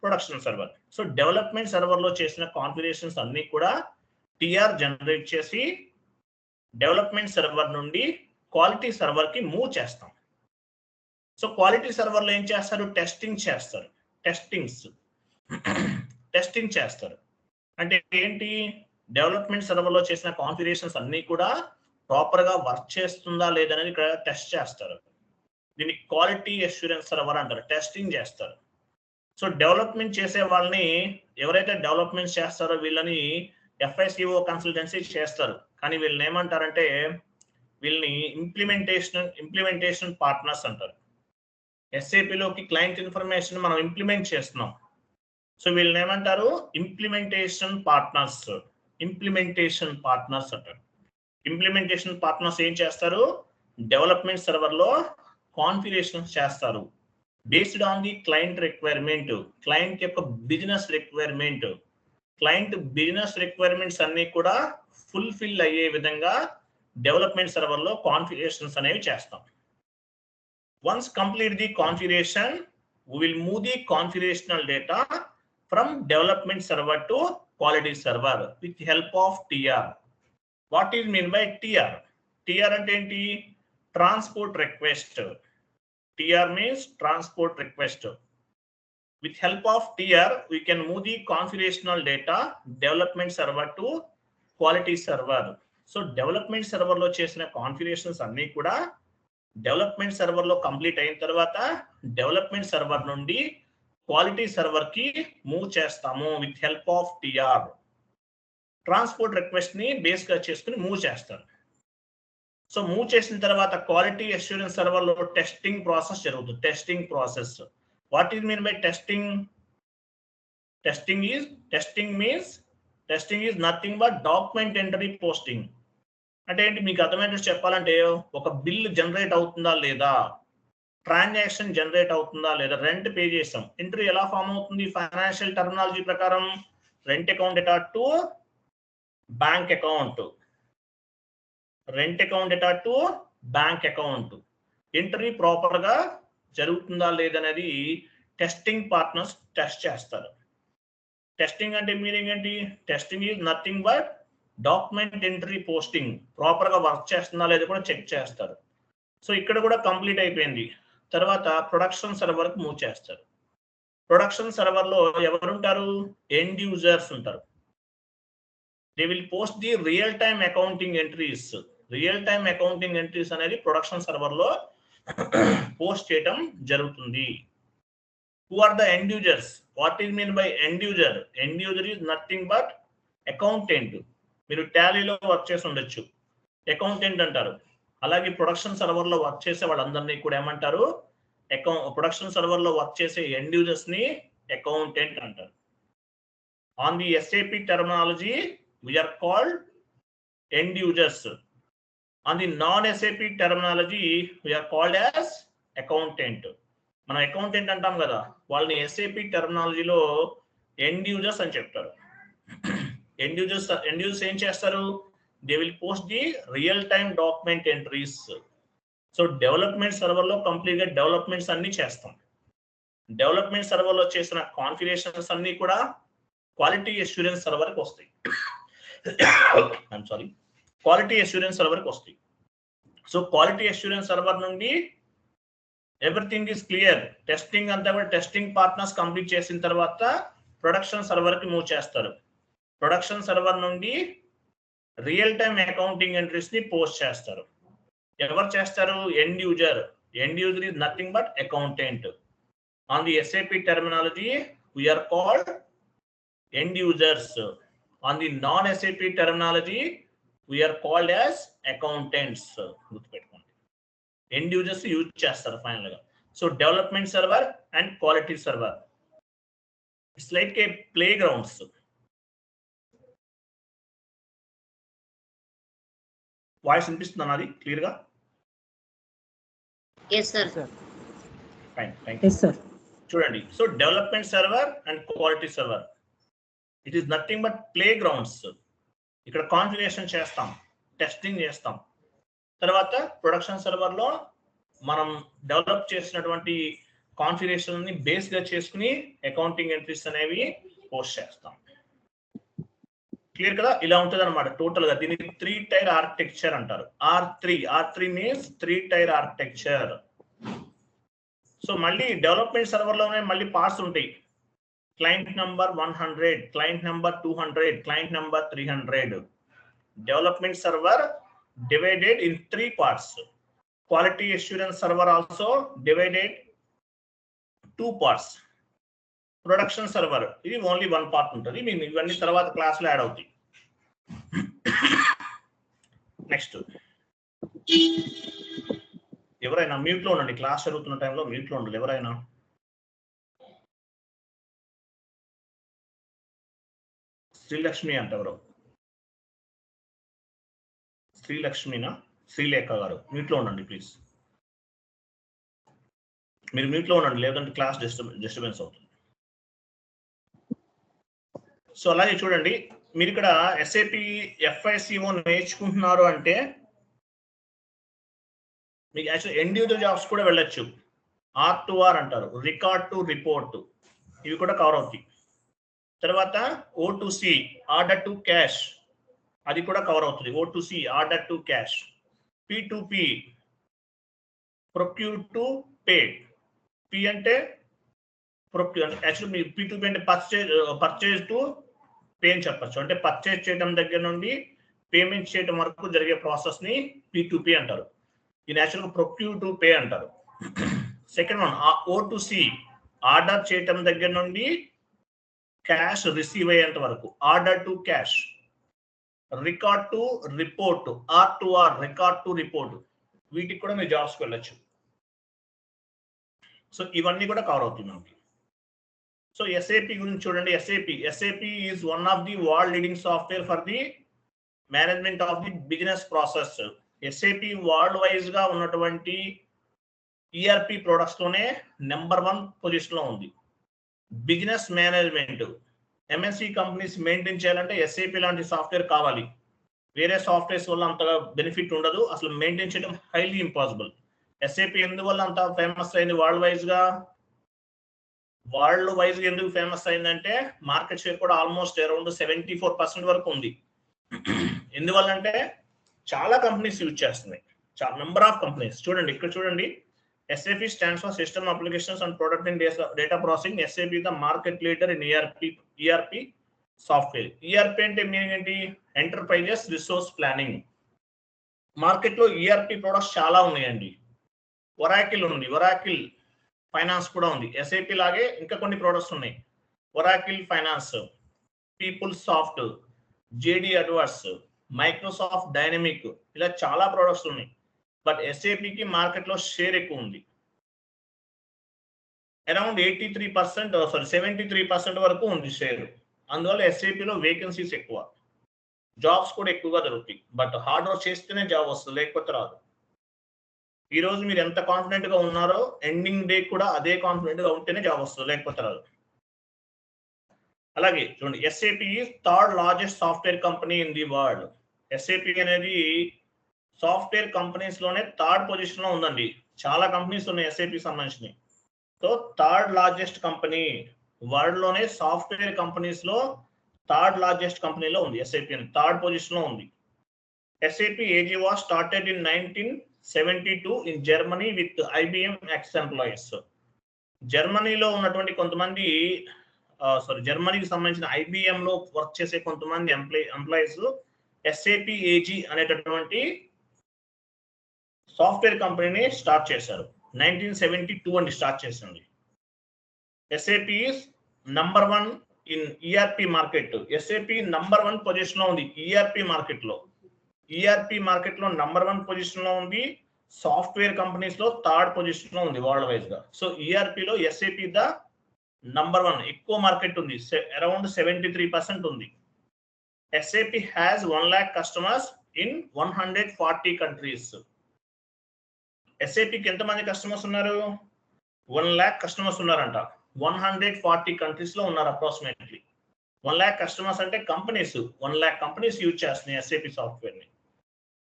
production server. So development server లో చేసిన కాన్ఫిగరేషన్స్ అన్ని కూడా TR జనరేట్ చేసి డెవలప్మెంట్ సర్వర్ నుండి క్వాలిటీ సర్వర్ కి మూవ్ చేస్తాం. సో క్వాలిటీ సర్వర్ లో ఏం చేస్తారు, టెస్టింగ్ చేస్తారు. టెస్టింగ్ చేస్తారు అంటే ఏంటి, డెవలప్మెంట్ సర్వర్ లో చేసిన కాన్ఫిగరేషన్స్ అన్ని కూడా ప్రాపర్ గా వర్క్ చేస్తుందా లేదనేది ఇక్కడ టెస్ట్ చేస్తారు. దీన్ని క్వాలిటీ అష్యూరెన్స్ సర్వర్ అంటారు, టెస్టింగ్ చేస్తారు. సో డెవలప్మెంట్ చేసే వాళ్ళని, ఎవరైతే డెవలప్మెంట్ చేస్తారో వీళ్ళని FICO కన్సల్టెన్సీ చేస్తారు. కానీ వీళ్ళని ఏమంటారంటే, వీళ్ళని ఇంప్లిమెంటేషన్ పార్ట్నర్స్ అంటారు. SAPలోకి క్లయింట్ ఇన్ఫర్మేషన్ మనం ఇంప్లిమెంట్ చేస్తున్నాం. సో వీళ్ళని ఏమంటారు, ఇంప్లిమెంటేషన్ పార్ట్నర్స్ అంటారు. ఇంప్లిమెంటేషన్ పార్ట్నర్స్ ఏం చేస్తారు, డెవలప్మెంట్ సర్వర్ లో కాన్ఫిగరేషన్ చేస్తారు based on the client requirement. Client యొక్క బిజినెస్ రిక్వైర్మెంట్స్ అన్ని కూడా ఫుల్ఫిల్ అయ్యే విధంగా డెవలప్మెంట్ సర్వర్ లో కాన్ఫిగరేషన్స్ అనేవి చేస్తాం. Once complete the configuration, we will move the configurational data from development server to quality server with the help of TR. What is meant by TR? TR అంటే ఏంటి, transport request. TR means transport request. With help of TR, we can move the configurational data development server to quality server. So development server లో చేసిన కాన్ఫిగరేషన్స్ అన్ని కూడా డెవలప్మెంట్ సర్వర్ లో కంప్లీట్ అయిన తర్వాత డెవలప్మెంట్ సర్వర్ నుండి క్వాలిటీ సర్వర్ కి మూవ్ చేస్తాము with help of TR. Transport request ని బేస్ గా చేసుకుని మూవ్ చేస్తారు. సో మూవ్ చేసిన తర్వాత క్వాలిటీ అష్యూరెన్స్ సర్వర్ లో టెస్టింగ్ ప్రాసెస్ జరుగుతుంది. What is mean by testing? Testing is nothing but document entry posting. అంటే ఏంటి, మీకు అర్థమైనట్టు చెప్పాలంటే, ఒక బిల్ జనరేట్ అవుతుందా లేదా, ట్రాన్సాక్షన్ జనరేట్ అవుతుందా లేదా, రెంట్ పే చేస్తాం, ఎంట్రీ ఎలా ఫామ్ అవుతుంది ఫైనాన్షియల్ టర్మినాలజీ ప్రకారం, రెంట్ అకౌంట్ ఎటాట్ to bank account, entry proper గా జరుగుతుందా లేదనేది టెస్టింగ్ పార్ట్నర్స్ టెస్ట్ చేస్తారు. టెస్టింగ్ అంటే మీనింగ్ ఏంటి, testing is nothing but document entry posting, proper గా వర్క్ చేస్తుందా లేదా కూడా చెక్ చేస్తారు. సో ఇక్కడ కూడా కంప్లీట్ అయిపోయింది. తర్వాత ప్రొడక్షన్ సర్వర్ కి మూవ్ చేస్తారు. ప్రొడక్షన్ సర్వర్ లో ఎవరుంటారు, ఎండ్ యూజర్స్ ఉంటారు. They will post the real time accounting entries అనేది ప్రొడక్షన్ సర్వర్ లో పోస్ట్ చేయడం జరుగుతుంది. Who are the end users? What is mean by end user? End user is nothing but accountant. మీరు టాలీలో వర్క్ చేసి ఉండొచ్చు, అకౌంటెంట్ అంటారు. అలాగే ప్రొడక్షన్ సర్వర్ లో వర్క్ చేసే వాళ్ళందరినీ కూడా ఏమంటారు, ప్రొడక్షన్ సర్వర్ లో వర్క్ చేసే ఎండ్ యూజర్స్ ని అకౌంటెంట్ అంటారు. On the SAP terminology we are called end users. On the non-SAP terminology we are called as accountant. మనం అకౌంటెంట్ అంటాం కదా, వాళ్ళని SAP టర్మినాలజీలో ఎండ్ యూజర్స్ అని చెప్తారు. ఎండ్ యూజర్స్ ఏం చేస్తారు, they will post the real time document entries. So development server లో కంప్లీట్ గా డెవలప్మెంట్స్ అన్ని చేస్తాం. డెవలప్మెంట్ సర్వర్ లో చేసిన కాన్ఫిగరేషన్స్ అన్ని కూడా క్వాలిటీ అష్యూరెన్స్ సర్వర్ కి వస్తాయి. క్వాలిటీ అష్యూరెన్స్ సర్వర్ కి వస్తాయి. సో క్వాలిటీ అష్యూరెన్స్ సర్వర్ నుండి ఎవ్రీథింగ్ ఈస్ క్లియర్, టెస్టింగ్ అంతా కూడా టెస్టింగ్ పార్ట్నర్స్ కంప్లీట్ చేసిన తర్వాత ప్రొడక్షన్ సర్వర్ కి మూవ్ చేస్తారు. ప్రొడక్షన్ సర్వర్ నుండి రియల్ టైమ్ అకౌంటింగ్ ఎంట్రీస్ ని పోస్ట్ చేస్తారు. ఎవరు చేస్తారు? End user. End user is nothing but accountant. On the SAP terminology we are called end users. On the non-SAP terminology we are called as accountants. గుర్తుపెట్టుకోండి. ఎండ్ యూజర్స్ యూజ్ చేస్తారు ఫైనల్ గా. So development server and quality server it's like a play grounds. Voice వినిపిస్తుందా నాది క్లియర్ గా? Yes, sir. Fine, thank you. చూడండి, so development server and quality server it is nothing but play grounds. ఇక్కడ కాన్ఫిగరేషన్ చేస్తాం, టెస్టింగ్ చేస్తాం. తర్వాత ప్రొడక్షన్ సర్వర్ లో మనం డెవలప్ చేసినటువంటి కాన్ఫిగరేషన్ ని బేస్ గా చేసుకుని అకౌంటింగ్ ఎంట్రీస్ అనేవి పోస్ట్ చేస్తాం. క్లియర్ కదా? ఇలా ఉంటుంది అనమాట టోటల్ గా. దీన్ని 3 టైర్ ఆర్కిటెక్చర్ అంటారు. R3 means 3 tyre architecture. So మళ్ళీ డెవలప్మెంట్ సర్వర్ లోనే మళ్ళీ పార్ట్స్ ఉంటాయి. Client number 100, client number 200, client number 300. Development server divided in 3 parts. Quality assurance server also divided 2 parts. Production server ఇది ఓన్లీ 1 పార్ట్ ఉంటుంది. మీకు ఇవన్నీ తర్వాత క్లాస్ లో యాడ్ అవుతాయి. నెక్స్ట్, ఎవరైనా మ్యూట్ లో ఉండండి. క్లాస్ జరుగుతున్న టైంలో మ్యూట్ లో ఉండాలి ఎవరైనా. శ్రీలక్ష్మి అంటే ఎవరు? శ్రీలక్ష్మినా? శ్రీలేఖ గారు మ్యూట్ లో ఉండండి ప్లీజ్. మీరు మ్యూట్ లో ఉండండి, లేదంటే క్లాస్ డిస్టర్బెన్స్ అవుతుంది. సో అలాగే చూడండి, మీరు ఇక్కడ SAP FICO నేర్చుకుంటున్నారు అంటే మీకు యాక్చువల్ ఎండ్ యూజర్ జాబ్స్ కూడా వెళ్ళొచ్చు. R2R అంటారు, రికార్డ్ టు రిపోర్ట్, ఇవి కూడా కవర్ అవుతాయి. తర్వాత O2C ఆర్డర్ టు క్యాష్, అది కూడా కవర్ అవుతుంది. O2C order to cash. P2P procure to pay. P అంటే ప్రొక్యూర్, యాక్చువల్ మీ P2P అంటే పర్చేజ్ టు పే అని చెప్పచ్చు. అంటే పర్చేజ్ చేయడం దగ్గర నుండి పేమెంట్ చేయడం వరకు జరిగే ప్రాసెస్ ని P2P అంటారు. ఇది యాక్చువల్గా ప్రొక్యూర్ టు పే అంటారు. సెకండ్ వన్ O2C ఆర్డర్ చేయడం దగ్గర నుండి క్యాష్ రిసీవ్ అయ్యేంత వరకు, order to cash. Record to report, R2R record to report, వీటికి కూడా మీరు జాబ్స్కి వెళ్ళొచ్చు. సో ఇవన్నీ కూడా కవర్ అవుతుంది మనకి. సో SAP గురించి చూడండి. SAP is one of the world leading software for the management of the business process. SAP world wise గా ఉన్నటువంటి ERP ప్రొడక్ట్స్ లోనే నెంబర్ 1 పొజిషన్ లో ఉంది. Business management MNC companies maintain చేయాలంటే SAP లాంటి సాఫ్ట్వేర్ కావాలి. వేరే సాఫ్ట్వేర్స్ వల్ల అంతగా బెనిఫిట్ ఉండదు, అసలు మెయింటైన్ చేయడం హైలీ ఇంపాసిబుల్. SAP ఎందువల్ల అంత ఫేమస్ అయింది వరల్డ్ వైజ్ గా? వరల్డ్ వైజ్ ఎందుకు ఫేమస్ అయిందంటే మార్కెట్ షేర్ కూడా ఆల్మోస్ట్ అరౌండ్ 74% వరకు ఉంది. ఎందువల్ల అంటే చాలా కంపెనీస్ యూజ్ చేస్తున్నాయి, చాలా నెంబర్ ఆఫ్ కంపెనీస్. చూడండి ఇక్కడ చూడండి, SAP stands for system applications and product in data processing. SAP the market leader in ERP software. ERP అంటే మీనింగ్ ఏంటి? Enterprises resource planning. మార్కెట్ లో ERP ప్రొడక్ట్స్ చాలా ఉన్నాయండి. ఒరాకిల్ ఉంది, ఒరాకిల్ ఫైనాన్స్ కూడా ఉంది. SAP లాగే ఇంకా కొన్ని ప్రొడక్ట్స్ ఉన్నాయి. Oracle finance, people soft, JD adverse, Microsoft dynamic, ఇలా చాలా ప్రొడక్ట్స్ ఉన్నాయి. బట్ SAP కి మార్కెట్ లో షేర్ ఎక్కువ ఉంది. అరౌండ్ 73% వరకు ఉంది షేర్. అందువల్ల SAP లో వేకెన్సీస్ ఎక్కువ, జాబ్స్ కూడా ఎక్కువగా దొరుకుతాయి. బట్ హార్డ్ వర్క్ చేస్తేనే జాబ్ వస్తుంది, లేకపోతే రాదు. ఈ రోజు మీరు ఎంత కాన్ఫిడెంట్ గా ఉన్నారో ఎండింగ్ డే కూడా అదే కాన్ఫిడెంట్ గా ఉంటేనే జాబ్ వస్తుంది, లేకపోతే రాదు. అలాగే చూడండి, SAP is 3rd largest software company in the world. SAP అనేది సాఫ్ట్వేర్ కంపెనీస్ లోనే 3rd పొజిషన్ లో ఉందండి. చాలా కంపెనీస్ ఉన్నాయి SAP సంబంధించినవి. So 3rd largest company world లోనే, సాఫ్ట్వేర్ కంపెనీస్ లో 3rd లార్జెస్ట్ కంపెనీలో ఉంది. SAP అని 3rd పొజిషన్ లో ఉంది. SAP AG was started in 1972 in Germany with IBM ex-employees. జర్మనీలో ఉన్నటువంటి కొంతమంది జర్మనీకి సంబంధించిన IBM లో వర్క్ చేసే కొంతమంది ఎంప్లాయీస్ SAP AG అనేటటువంటి సాఫ్ట్వేర్ కంపెనీని స్టార్ట్ చేశారు. 1972 అని స్టార్ట్ చేసింది. SAP is number 1 in ERP market. SAP number 1 position లో ఉంది ERP మార్కెట్ లో. ERP మార్కెట్ లో నంబర్ 1 పొజిషన్ లో ఉంది. సాఫ్ట్వేర్ కంపెనీస్ లో థర్డ్ పొజిషన్ లో ఉంది వరల్డ్ వైజ్ గా. సో ERP లో SAP ద నంబర్ 1, ఎక్కువ మార్కెట్ ఉంది, అరౌండ్ 73% ఉంది. SAP has 1 lakh customers in 140 countries. SAP కి ఎంతమంది కస్టమర్స్ ఉన్నారు? 1 lakh కస్టమర్స్ ఉన్నారంట. 140 కంట్రీస్ లో ఉన్నారు అప్రాక్సిమేట్లీ. 1 lakh కస్టమర్స్ అంటే కంపెనీస్, 1 lakh కంపెనీస్ యూజ్ చేస్తున్నాయి SAP సాఫ్ట్వేర్ ని.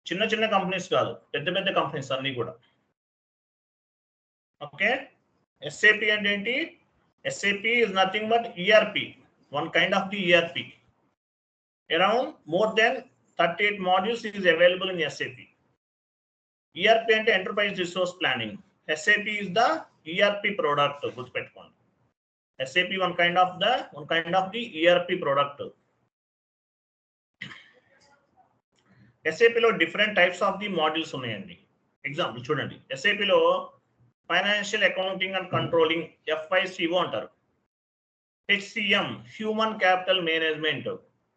చిన్న చిన్న కంపెనీస్ కాదు, పెద్ద పెద్ద కంపెనీస్ అన్ని కూడా. ఓకే, SAP అంటే ఏంటి? SAP is nothing but ERP, one kind of the ERP. Around more than 38 modules is available in SAP. ERP అంటే enterprise resource planning. SAP is the ERP product. గుర్తుపెట్టుకోండి. SAP one kind of the ERP product. SAP లో different types of the modules ఉన్నాయండి. ఎగ్జాంపుల్ చూడండి, SAP లో financial accounting and controlling FICO అంటారు. HCM హ్యూమన్ క్యాపిటల్ మేనేజ్మెంట్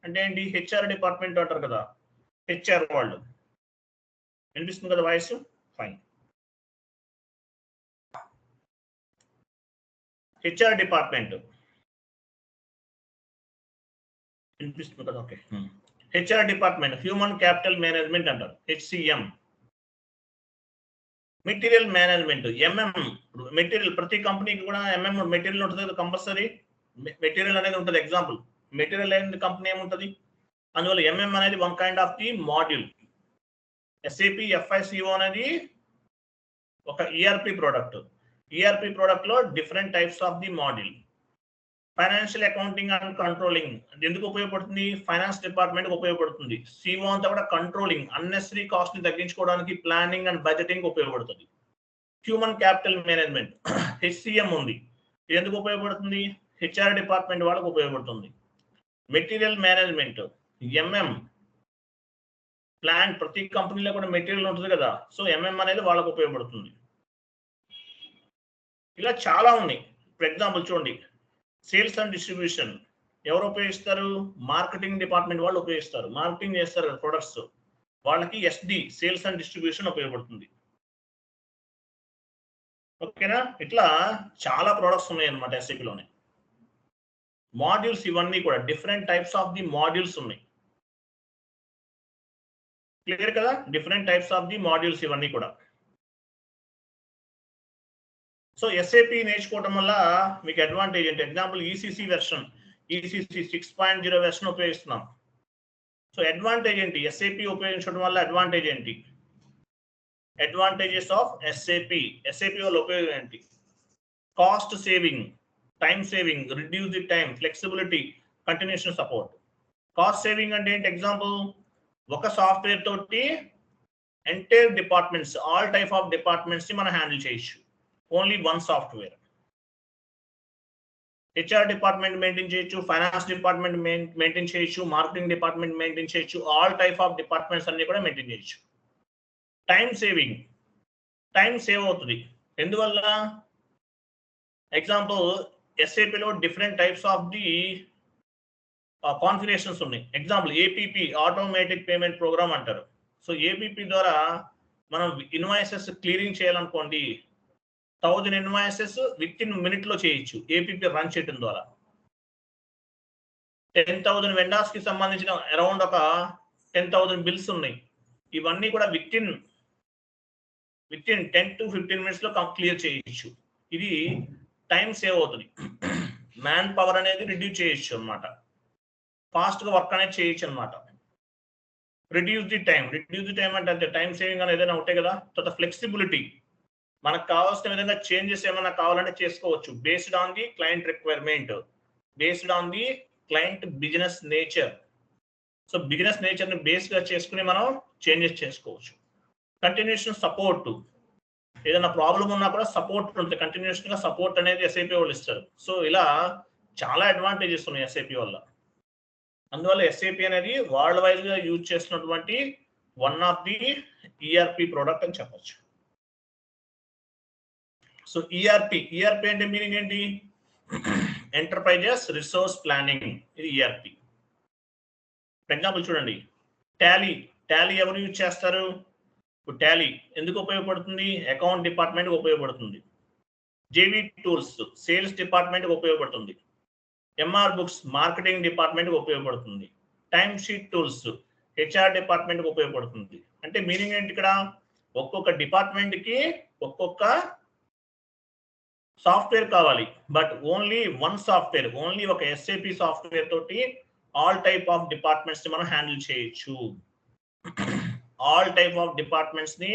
అంటే ఏంటి? HR డిపార్ట్మెంట్ అంటారు కదా, HR వాళ్ళు. వినిపిస్తుంది కదా వాయిస్? ఫైన్. HR డిపార్ట్మెంట్ వినిపిస్తుంది కదా? Okay. HR department human capital management అంటారు, HCM. Material management MM. Material ప్రతి కంపెనీకి కూడా MM మెటీరియల్ ఉంటుంది కదా, కంపల్సరీ మెటీరియల్ అనేది ఉంటుంది. ఎగ్జాంపుల్ మెటీరియల్ అనేది కంపెనీ ఏముంటుంది, అందువల్ల MM అనేది one kind of the module. SAP FICO అనేది ఒక ERP ప్రోడక్ట్. ERP ప్రోడక్ట్ లో different types of the module. Financial accounting and controlling ఎందుకు ఉపయోగపడుతుంది? ఫైనాన్స్ డిపార్ట్మెంట్ ఉపయోగపడుతుంది. CO అంతా కూడా కంట్రోలింగ్, అన్నెసరీ కాస్ట్ ని తగ్గించుకోవడానికి ప్లానింగ్ అండ్ బడ్జెటింగ్ ఉపయోగపడుతుంది. హ్యూమన్ క్యాపిటల్ మేనేజ్మెంట్ HCM ఉంది, ఇది ఎందుకు ఉపయోగపడుతుంది? HR డిపార్ట్మెంట్ వాళ్ళకు ఉపయోగపడుతుంది. మెటీరియల్ మేనేజ్మెంట్ MM, ప్లాంట్, ప్రతి కంపెనీలో కూడా మెటీరియల్ ఉంటుంది కదా, సో MM అనేది వాళ్ళకు ఉపయోగపడుతుంది. ఇలా చాలా ఉన్నాయి. ఫర్ ఎగ్జాంపుల్ చూడండి, సేల్స్ అండ్ డిస్ట్రిబ్యూషన్ ఎవరు ఉపయోగిస్తారు? మార్కెటింగ్ డిపార్ట్మెంట్ వాళ్ళు ఉపయోగిస్తారు. మార్కెటింగ్ చేస్తారు కదా ప్రొడక్ట్స్, వాళ్ళకి SD సేల్స్ అండ్ డిస్ట్రిబ్యూషన్ ఉపయోగపడుతుంది. ఓకేనా? ఇట్లా చాలా ప్రొడక్ట్స్ ఉన్నాయి అన్నమాట SAP లోనే. మాడ్యూల్స్ ఇవన్నీ కూడా different types of the modules ఉన్నాయి. క్లియర్ కదా? Different types of the modules ఇవన్నీ కూడా. సో SAP నేర్చుకోవడం వల్ల మీకు అడ్వాంటేజ్ ఏంటి? Example ECC version, ECC 6.0 version ఉపయోగిస్తున్నాం. సో అడ్వాంటేజ్ ఏంటి? SAP ఉపయోగించడం వల్ల అడ్వాంటేజ్ ఏంటి? అడ్వాంటేజెస్ ఆఫ్ SAP వల్ల ఉపయోగం ఏంటి? Cost saving, time saving, reduce the time, flexibility, continuation support. Cost saving అంటే ఏంటి? ఎగ్జాంపుల్ ఒక సాఫ్ట్వేర్ తోటి entire departments, all type of departments ని మనం హ్యాండిల్ చేయొచ్చు, only one software. HR department maintain చేయొచ్చు, ఫైనాన్స్ డిపార్ట్మెంట్ మెయింటైన్ చేయొచ్చు, మార్కెటింగ్ డిపార్ట్మెంట్ మెయింటైన్ చేయొచ్చు, ఆల్ టైప్ ఆఫ్ డిపార్ట్మెంట్స్ అన్ని కూడా మెయింటైన్ చేయొచ్చు. టైం సేవింగ్, టైం సేవ్ అవుతుంది. ఎందువల్ల? ఎగ్జాంపుల్ SAP లో different types of the configurations ఉన్నాయి. Example APP automatic payment program అంటారు. సో APP ద్వారా మనం ఇన్వాయిసెస్ క్లియరింగ్ చేయాలనుకోండి, 1000 ఇన్వాయిసెస్ విత్ ఇన్ మినిట్ లో చేయొచ్చు APP రన్ చేయడం ద్వారా. 10,000 వెండర్స్ కి సంబంధించిన అరౌండ్ ఒక 10,000 బిల్స్ ఉన్నాయి. ఇవన్నీ కూడా విత్ ఇన్ 10 to 15 మినిట్స్ లో క్లియర్ చేయొచ్చు. ఇది టైం సేవ్ అవుతుంది. మ్యాన్ పవర్ అనేది రిడ్యూస్ చేయొచ్చు అనమాట, ఫాస్ట్ గా వర్క్ అనేది చేయొచ్చు అనమాట. రిడ్యూస్ ది టైం అంటే అంతే, టైం సేవింగ్ అనేది ఏదైనా ఉంటాయి కదా. తర్వాత ఫ్లెక్సిబిలిటీ, మనకు కావాల్సిన విధంగా చేంజెస్ ఏమైనా కావాలంటే చేసుకోవచ్చు, based on the client requirement, based on the client business nature. So business nature ని బేస్ గా చేసుకుని మనం చేంజెస్ చేసుకోవచ్చు. కంటిన్యూషన్ సపోర్ట్, ఏదైనా ప్రాబ్లం ఉన్నా కూడా సపోర్ట్ ఉంటుంది, కంటిన్యూషన్ గా సపోర్ట్ అనేది SAP వాళ్ళు ఇస్తారు. సో ఇలా చాలా అడ్వాంటేజెస్ ఉన్నాయి ఎస్ఏపి వల్ల. అందువల్ల ఎస్ఏపి అనేది వరల్డ్ వైడ్ గా యూజ్ చేస్తున్నటువంటి one of the ERP product అని చెప్పొచ్చు. సో ఈఆర్పి అంటే మీనింగ్ ఏంటి? ఎంటర్ప్రైజెస్ రిసోర్స్ ప్లానింగ్, ఇది ఈఆర్పి. ఫర్ ఎగ్జాంపుల్ చూడండి, టాలీ ఎవరు యూజ్ చేస్తారు? ఇప్పుడు టాలీ ఎందుకు ఉపయోగపడుతుంది? అకౌంట్ డిపార్ట్మెంట్కి ఉపయోగపడుతుంది. జేవీ టూల్స్ సేల్స్ డిపార్ట్మెంట్కి ఉపయోగపడుతుంది. ఎంఆర్ బుక్స్ మార్కెటింగ్ డిపార్ట్మెంట్కి ఉపయోగపడుతుంది. టైమ్ షీట్ టూల్స్ హెచ్ఆర్ డిపార్ట్మెంట్కి ఉపయోగపడుతుంది. అంటే మీనింగ్ ఏంటి ఇక్కడ? ఒక్కొక్క డిపార్ట్మెంట్కి ఒక్కొక్క సాఫ్ట్వేర్ కావాలి, but only one software, only ఒక ఎస్ఏపి సాఫ్ట్వేర్ తోటి ఆల్ టైప్ ఆఫ్ డిపార్ట్మెంట్స్ ని మనం హ్యాండిల్ చేయొచ్చు. ఆల్ టైప్ ఆఫ్ డిపార్ట్మెంట్స్ ని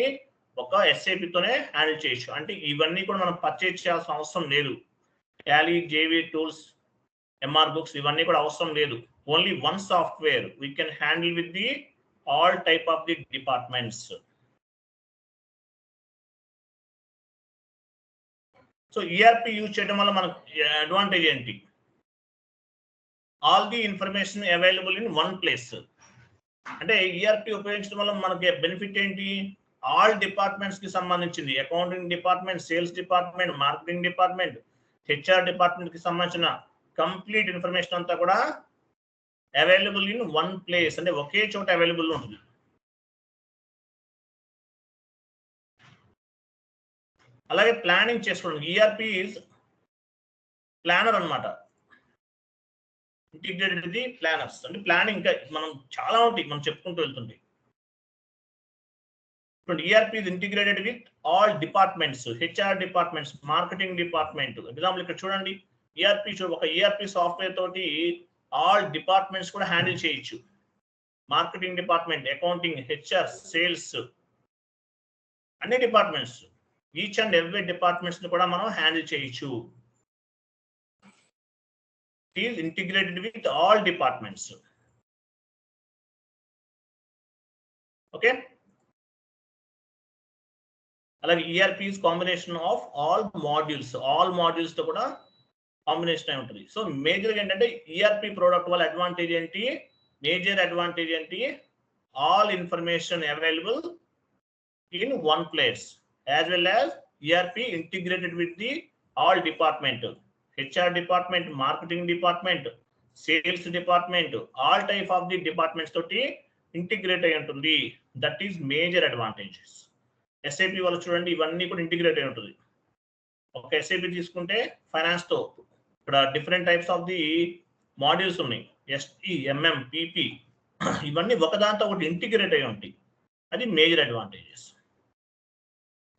ఒక ఎస్ఏపి తోనే హ్యాండిల్ చేయొచ్చు. అంటే ఇవన్నీ కూడా మనం పర్చేజ్ చేయాల్సిన అవసరం లేదు. Tally, JV tools, MR books ఇవన్నీ కూడా అవసరం లేదు. Only one software we can handle with the all type of the departments. So ERP use చేయడం వల్ల మనకు అడ్వాంటేజ్ ఏంటి? All the information available in one place. అంటే ఈఆర్పి ఉపయోగించడం వల్ల మనకి బెనిఫిట్ ఏంటి? ఆల్ డిపార్ట్మెంట్స్ కి సంబంధించింది, accounting department, sales department, marketing department, HR department కి సంబంధించిన కంప్లీట్ ఇన్ఫర్మేషన్ అంతా కూడా అవైలబుల్ ఇన్ వన్ ప్లేస్, అంటే ఒకే చోట అవైలబుల్ ఉంటుంది. అలాగే ప్లానింగ్ చేసుకోండి. ఈఆర్పి ఈజ్ ప్లానర్ అనమాట. ఇంటిగ్రేటెడ్ ది ప్లానర్స్ అంటే ప్లానింగ్ ఇంకా మనం చాలా ఉంటాయి, మనం చెప్పుకుంటూ వెళ్తుంది. ERP is integrated with all departments, HR departments, marketing department. Example ఇక్కడ చూడండి, ఒక ఈఆర్పి సాఫ్ట్వేర్ తోటి ఆల్ డిపార్ట్మెంట్స్ కూడా హ్యాండిల్ చేయొచ్చు. Marketing department, accounting, HR, sales, అన్ని departments, each and every departments ని కూడా మనం హ్యాండిల్ చేయొచ్చు. Is integrated with all departments. Okay, అలాగే ERP is combination of all modules తో కూడా కాంబినేషన్ అయి ఉంటుంది. సో మేజర్ ఏంటంటే ఈఆర్పి ప్రోడక్ట్ వల్ల అడ్వాంటేజ్ ఏంటి? మేజర్ అడ్వాంటేజ్ ఏంటి? All information available in one place, as well as ERP integrated with the all department, HR department, marketing department, sales department, all type of the departments toti integrate ayi untundi. That is major advantages. SAP వాళ్ళు చూడండి ఇవన్నీ కూడా ఇంటిగ్రేట్ అయి ఉంటుంది. ఒక SAP తీసుకుంటే ఫైనాన్స్ తో ఇక్కడ different types of the modules ఉన్నాయి. SE, MM, PP ఇవన్నీ ఒకదాంతో ఒకటి ఇంటిగ్రేట్ అయి ఉంటాయి. అది మేజర్ అడ్వాంటేజెస్.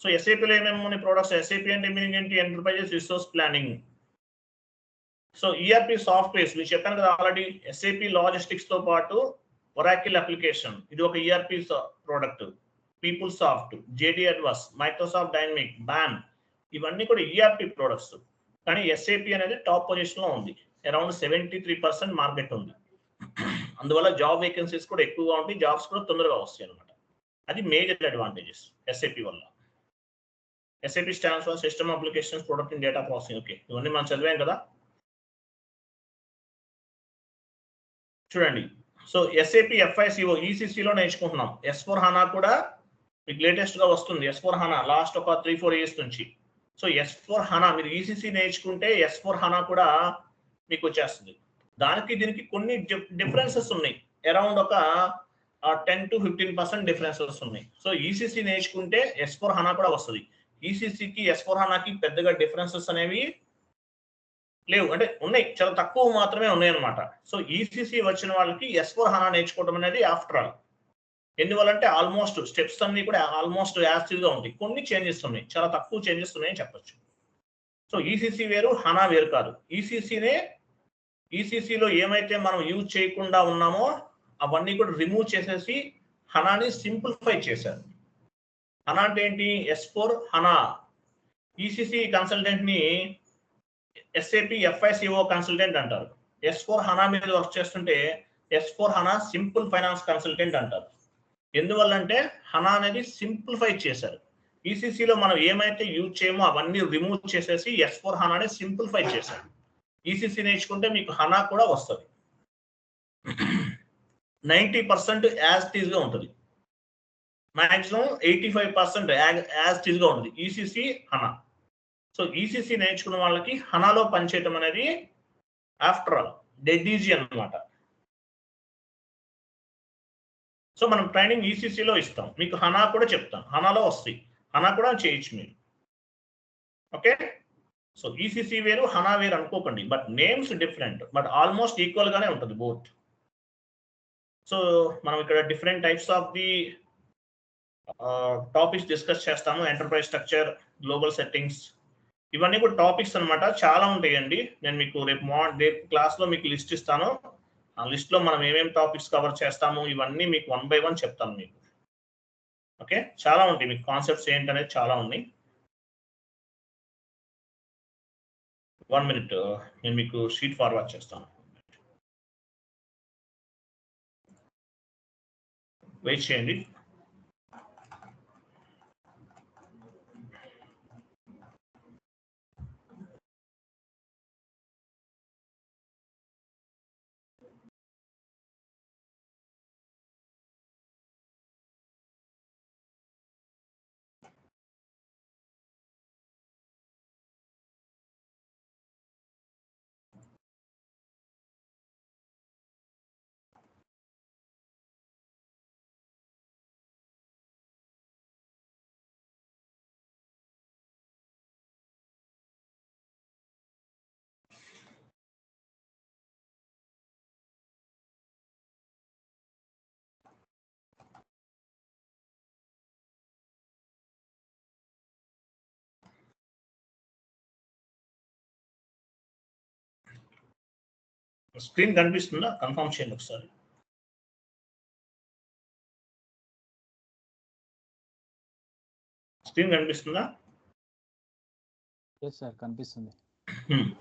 సో ఎస్ఏపీలో ఏమేమి ఉన్నాయి ప్రోడక్ట్స్? ఎస్ఏపీ అంటే మీనింగ్ ఏంటి? Enterprises resource planning. So ERP softwares మీరు చెప్పాను కదా ఆల్రెడీ, ఎస్ఏపీ లాజిస్టిక్స్ తో పాటు ఒరాకిల్ అప్లికేషన్, ఇది ఒక ERP product. PeopleSoft, JD advance, Microsoft dynamic, Baan, ఇవన్నీ కూడా ఈఆర్పి ప్రోడక్ట్స్. కానీ ఎస్ఏపీ అనేది టాప్ పొజిషన్ లో ఉంది. అరౌండ్ 73% మార్కెట్ ఉంది. అందువల్ల జాబ్ వేకెన్సీస్ కూడా ఎక్కువగా ఉంటాయి, జాబ్స్ కూడా తొందరగా వస్తాయి అనమాట. అది మేజర్ అడ్వాంటేజెస్ ఎస్ఏపీ వల్ల. SAP stands for System Applications Product and Data Processing. Okay, ఇవన్నీ మనం చదివాం కదా. చూడండి, సో SAP FICO ECC లో నేర్చుకుంటున్నాం. S/4HANA కూడా మీకు లేటెస్ట్ గా వస్తుంది. S/4HANA లాస్ట్ ఒక 3-4 ఇయర్స్ నుంచి. సో S/4HANA మీరు ECC నేర్చుకుంటే S/4HANA కూడా మీకు వచ్చేస్తుంది. దానికి దీనికి కొన్ని డిఫరెన్సెస్ ఉన్నాయి. అరౌండ్ ఒక 10 to 15% డిఫరెన్సెస్ ఉన్నాయి. సో ECC నేర్చుకుంటే S/4HANA కూడా వస్తుంది. ఈసీసీకి S/4HANAకి పెద్దగా డిఫరెన్సెస్ అనేవి లేవు, అంటే ఉన్నాయి, చాలా తక్కువ మాత్రమే ఉన్నాయి అనమాట. సో ఈసీసీ వచ్చిన వాళ్ళకి S/4HANA నేర్చుకోవడం అనేది ఆఫ్టర్ ఆల్. ఎందువల్లంటే ఆల్మోస్ట్ స్టెప్స్ అన్ని కూడా ఆల్మోస్ట్ యాక్టివ్ గా ఉంటాయి. కొన్ని చేంజెస్ ఉన్నాయి, చాలా తక్కువ చేంజెస్ ఉన్నాయని చెప్పొచ్చు. సో ఈసీసీ వేరు, HANA వేరు కాదు. ఈసీసీలో ఏమైతే మనం యూజ్ చేయకుండా ఉన్నామో అవన్నీ కూడా రిమూవ్ చేసేసి HANAని సింప్లిఫై చేశారు. HANA అంటే ఏంటి? S/4HANA. ఈసీసీ కన్సల్టెంట్ ని SAP FICO కన్సల్టెంట్ అంటారు. S/4HANA మీద వర్క్ చేస్తుంటే S/4HANA సింపుల్ ఫైనాన్స్ కన్సల్టెంట్ అంటారు. ఎందువల్లంటే HANA అనేది సింప్లిఫై చేశారు. ఈసీసీలో మనం ఏమైతే యూజ్ చేయమో అవన్నీ రిమూవ్ చేసేసి S/4HANAని సింప్లిఫై చేశారు. ఈసీసీ నేర్చుకుంటే మీకు హనా కూడా వస్తుంది. 90% యాజ్ టీజ్ గా ఉంటుంది, మాక్సిమం 85% యాజ్ టీజ్ గా ఉంటుంది ఈసీసీ హనా. సో ఈసీసీ నేర్చుకున్న వాళ్ళకి హనాలో పనిచేయటం అనేది ఆఫ్టర్ ఆల్ డెడ్ ఈజీ అన్నమాట. సో మనం ట్రైనింగ్ ఈసీసీలో ఇస్తాం, మీకు హనా కూడా చెప్తాం, హనాలో వస్తాయి, హనా కూడా చేయొచ్చు మీరు. ఓకే, సో ఈసీసీ వేరు హనా వేరు అనుకోకండి, but names different, but almost equal గానే ఉంటుంది బోత్. సో మనం ఇక్కడ different types of the topics discuss చేస్తాము. ఎంటర్ప్రైజ్ స్ట్రక్చర్, గ్లోబల్ సెట్టింగ్స్, ఇవన్నీ కూడా టాపిక్స్ అన్నమాట, చాలా ఉంటాయండి. నేను మీకు రేపు క్లాస్లో మీకు లిస్ట్ ఇస్తాను. ఆ లిస్ట్ లో మనం ఏమేమి టాపిక్స్ కవర్ చేస్తాము ఇవన్నీ మీకు 1 by 1 చెప్తాను మీకు. ఓకే, చాలా ఉంటాయి మీకు కాన్సెప్ట్స్ ఏంటనేది చాలా ఉన్నాయి. 1 minute నేను మీకు షీట్ ఫార్వర్డ్ చేస్తాను, వెయిట్ చేయండి. స్క్రీన్ కనిపిస్తుందా? కన్ఫర్మ్ చేయండి ఒకసారి. స్క్రీన్ కనిపిస్తుందా? కనిపిస్తుంది.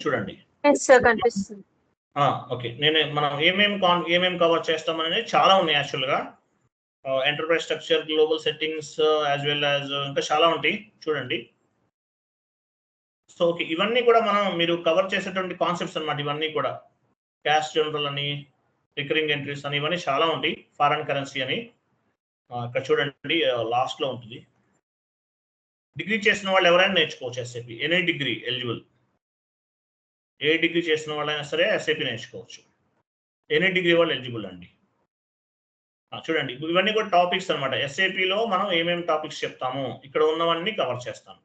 చూడండి. కనిపిస్తుంది. ఓకే, మనం ఏమేమి కవర్ చేస్తామనేది చాలా ఉన్నాయి యాక్చువల్గా. Enterprise structure, global settings, as well as ఇంకా చాలా ఉంటాయి చూడండి. సో ఓకే, ఇవన్నీ కూడా మీరు కవర్ చేసేటువంటి కాన్సెప్ట్స్ అన్నమాట. ఇవన్నీ కూడా క్యాష్ జనరల్ అని, రికరింగ్ ఎంట్రీస్ అని, ఇవన్నీ చాలా ఉంటాయి. ఫారెన్ కరెన్సీ అని ఇక్కడ చూడండి లాస్ట్ లో ఉంటుంది. డిగ్రీ చేసిన వాళ్ళు ఎవరైనా నేర్చుకోవచ్చు ఎస్ఏపి, ఎనీ డిగ్రీ ఎలిజిబుల్. ఏ డిగ్రీ చేసిన వాళ్ళైనా సరే ఎస్ఏపి నేర్చుకోవచ్చు, ఎనీ డిగ్రీ వాళ్ళు ఎలిజిబుల్ అండి. చూడండి ఇవన్నీ కూడా టాపిక్స్ అనమాట. ఎస్ఏపిలో మనం ఏమేమి టాపిక్స్ చెప్తాము ఇక్కడ ఉన్నవన్నీ కవర్ చేస్తాం.